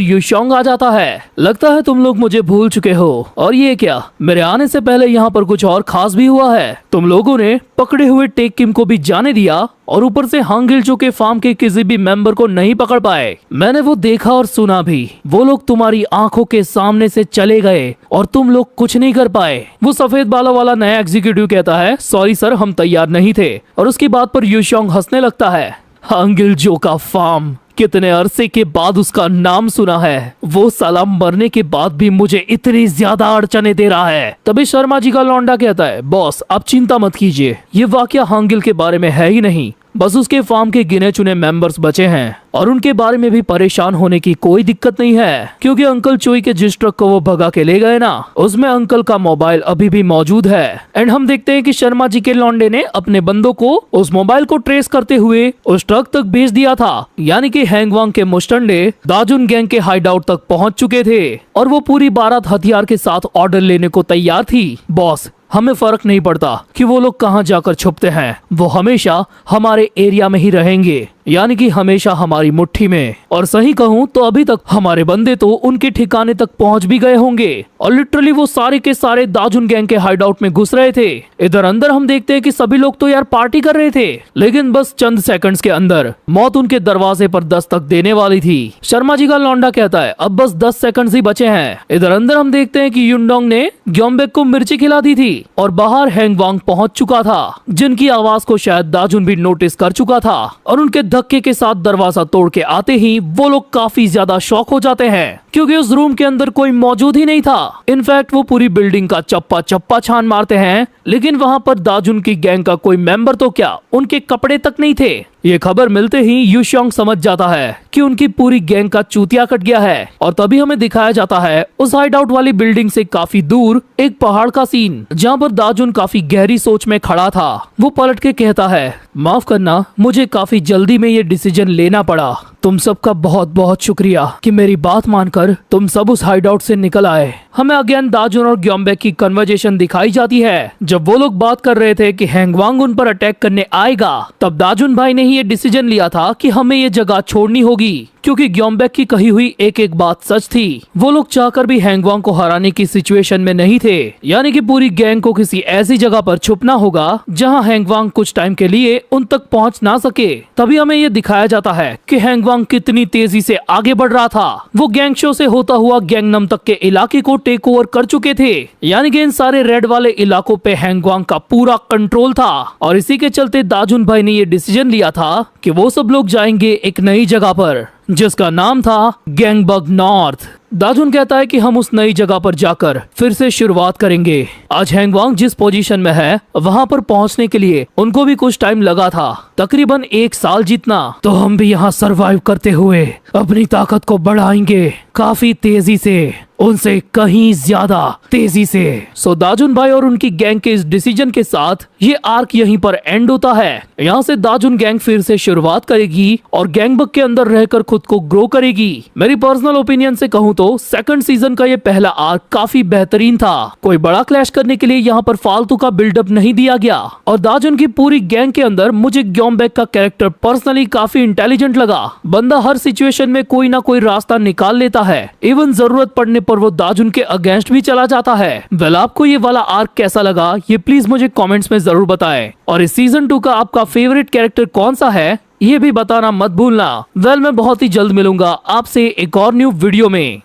युशोंग आ जाता है। लगता है तुम लोग मुझे भूल चुके हो, और ये क्या, मेरे आने से पहले यहाँ पर कुछ और खास भी हुआ है। तुम लोगों ने पकड़े हुए टेक किम को भी जाने दिया और ऊपर से हांगिलचो के फार्म के किसी भी मेंबर को नहीं पकड़ पाए। मैंने वो देखा और सुना भी। वो लोग तुम्हारी आंखों के सामने से चले गए और तुम लोग कुछ नहीं कर पाए। वो सफेद बालों वाला नया एग्जीक्यूटिव कहता है, सॉरी सर, हम तैयार नहीं थे। और उसकी बात पर युशोंग हंसने लगता है। हांगिलचो का फार्म, कितने अरसे के बाद उसका नाम सुना है। वो साला मरने के बाद भी मुझे इतनी ज्यादा अड़चने दे रहा है। तभी शर्मा जी का लौंडा कहता है, बॉस आप चिंता मत कीजिए, ये वाकया हांगिल के बारे में है ही नहीं, बस उसके फार्म के गिने चुने मेंबर्स बचे हैं और उनके बारे में भी परेशान होने की कोई दिक्कत नहीं है, क्योंकि अंकल चोई के जिस ट्रक को वो भगा के ले गए ना, उसमें अंकल का मोबाइल अभी भी मौजूद है। एंड हम देखते हैं कि शर्मा जी के लौंडे ने अपने बंदों को उस मोबाइल को ट्रेस करते हुए उस ट्रक तक भेज दिया था। यानी कि हैंग वांग के मुस्टंडे दाजुन गैंग के हाइडआउट तक पहुंच चुके थे और वो पूरी बारात हथियार के साथ ऑर्डर लेने को तैयार थी। बॉस हमें फर्क नहीं पड़ता कि वो लोग कहाँ जाकर छुपते हैं, वो हमेशा हमारे एरिया में ही रहेंगे, यानी कि हमेशा हमारी मुट्ठी में। और सही कहूँ तो अभी तक हमारे बंदे तो उनके ठिकाने तक पहुंच भी गए होंगे और लिटरली वो सारे के सारे दाजुन गैंग के हाइडआउट में घुस रहे थे। इधर अंदर हम देखते हैं कि सभी लोग तो यार पार्टी कर रहे थे, लेकिन बस चंद सेकंड्स के अंदर मौत उनके दरवाजे पर दस्तक देने वाली थी। शर्मा जी का लौंडा कहता है, अब बस 10 सेकंड्स ही बचे हैं। इधर अंदर हम देखते हैं कि युनडोंग ने ग्योम्बेक को मिर्ची खिला दी थी और बाहर हैंग वांग पहुंच चुका था, जिनकी आवाज को शायद दाजुन भी नोटिस कर चुका था। और उनके धक्के के साथ दरवाजा तोड़ के आते ही वो लोग काफी ज्यादा शॉक हो जाते हैं, क्योंकि उस रूम के अंदर कोई मौजूद ही नहीं था। इनफैक्ट वो पूरी बिल्डिंग का चप्पा चप्पा छान मारते हैं, लेकिन वहाँ पर दाजुन की गैंग का कोई मेंबर तो क्या, उनके कपड़े तक नहीं थे। ये खबर मिलते ही युशोंग समझ जाता है कि उनकी पूरी गैंग का चूतिया कट गया है। और तभी हमें दिखाया जाता है उस हाइडआउट वाली बिल्डिंग से काफी दूर एक पहाड़ का सीन, जहाँ पर दाजुन काफी गहरी सोच में खड़ा था। वो पलट के कहता है, माफ करना, मुझे काफी जल्दी में ये डिसीजन लेना पड़ा। तुम सबका बहुत बहुत शुक्रिया कि मेरी बात मानकर तुम सब उस हाइडआउट से निकल आए। हमें अगेन दाजुन और ग्योम्बेक की कन्वर्सेशन दिखाई जाती है। जब वो लोग बात कर रहे थे कि हैंगवांग उन पर अटैक करने आएगा, तब दाजुन भाई ने ही ये डिसीजन लिया था कि हमें ये जगह छोड़नी होगी, क्योंकि ग्योम्बेक की कही हुई एक एक बात सच थी। वो लोग चाहकर भी हैंगवांग को हराने की सिचुएशन में नहीं थे, यानी कि पूरी गैंग को किसी ऐसी जगह पर छुपना होगा जहां हैंगवांग कुछ टाइम के लिए उन तक पहुंच ना सके। तभी हमें ये दिखाया जाता है कि हैंगवांग कितनी तेजी से आगे बढ़ रहा था। वो गैंगशो से होता हुआ गैंगनम तक के इलाके को टेक ओवर कर चुके थे, यानी कि इन सारे रेड वाले इलाकों पे हैंगवांग का पूरा कंट्रोल था। और इसी के चलते दाजुन भाई ने ये डिसीजन लिया था कि वो सब लोग जाएंगे एक नई जगह पर, जिसका नाम था गैंगबग नॉर्थ। दाजुन कहता है कि हम उस नई जगह पर जाकर फिर से शुरुआत करेंगे। आज हैंगवांग जिस पोजीशन में है वहाँ पर पहुँचने के लिए उनको भी कुछ टाइम लगा था, तकरीबन 1 साल जितना। तो हम भी यहाँ सरवाइव करते हुए अपनी ताकत को बढ़ाएंगे काफी तेजी से, उनसे कहीं ज्यादा तेजी से। सो दाजुन भाई और उनकी गैंग के इस डिसीजन के साथ ये आर्क यहीं पर एंड होता है। यहाँ से दाजुन गैंग फिर से शुरुआत करेगी और गैंगबक के अंदर रहकर खुद को ग्रो करेगी। मेरी पर्सनल ओपिनियन से कहूँ तो सेकंड सीजन का ये पहला आर्क काफी बेहतरीन था। कोई बड़ा क्लैश करने के लिए यहाँ पर फालतू का बिल्डअप नहीं दिया गया और दाजुन की पूरी गैंग के अंदर मुझे ग्योमबैक का कैरेक्टर पर्सनली काफी इंटेलिजेंट लगा। बंदा हर सिचुएशन में कोई ना कोई रास्ता निकाल लेता है, इवन जरूरत पड़ने पर वो दाजुन के अगेंस्ट भी चला जाता है। वेल, आपको ये वाला आर्क कैसा लगा ये प्लीज मुझे कमेंट्स में जरूर बताएं। और इस सीजन 2 का आपका फेवरेट कैरेक्टर कौन सा है ये भी बताना मत भूलना। वेल, मैं बहुत ही जल्द मिलूंगा आपसे एक और न्यू वीडियो में।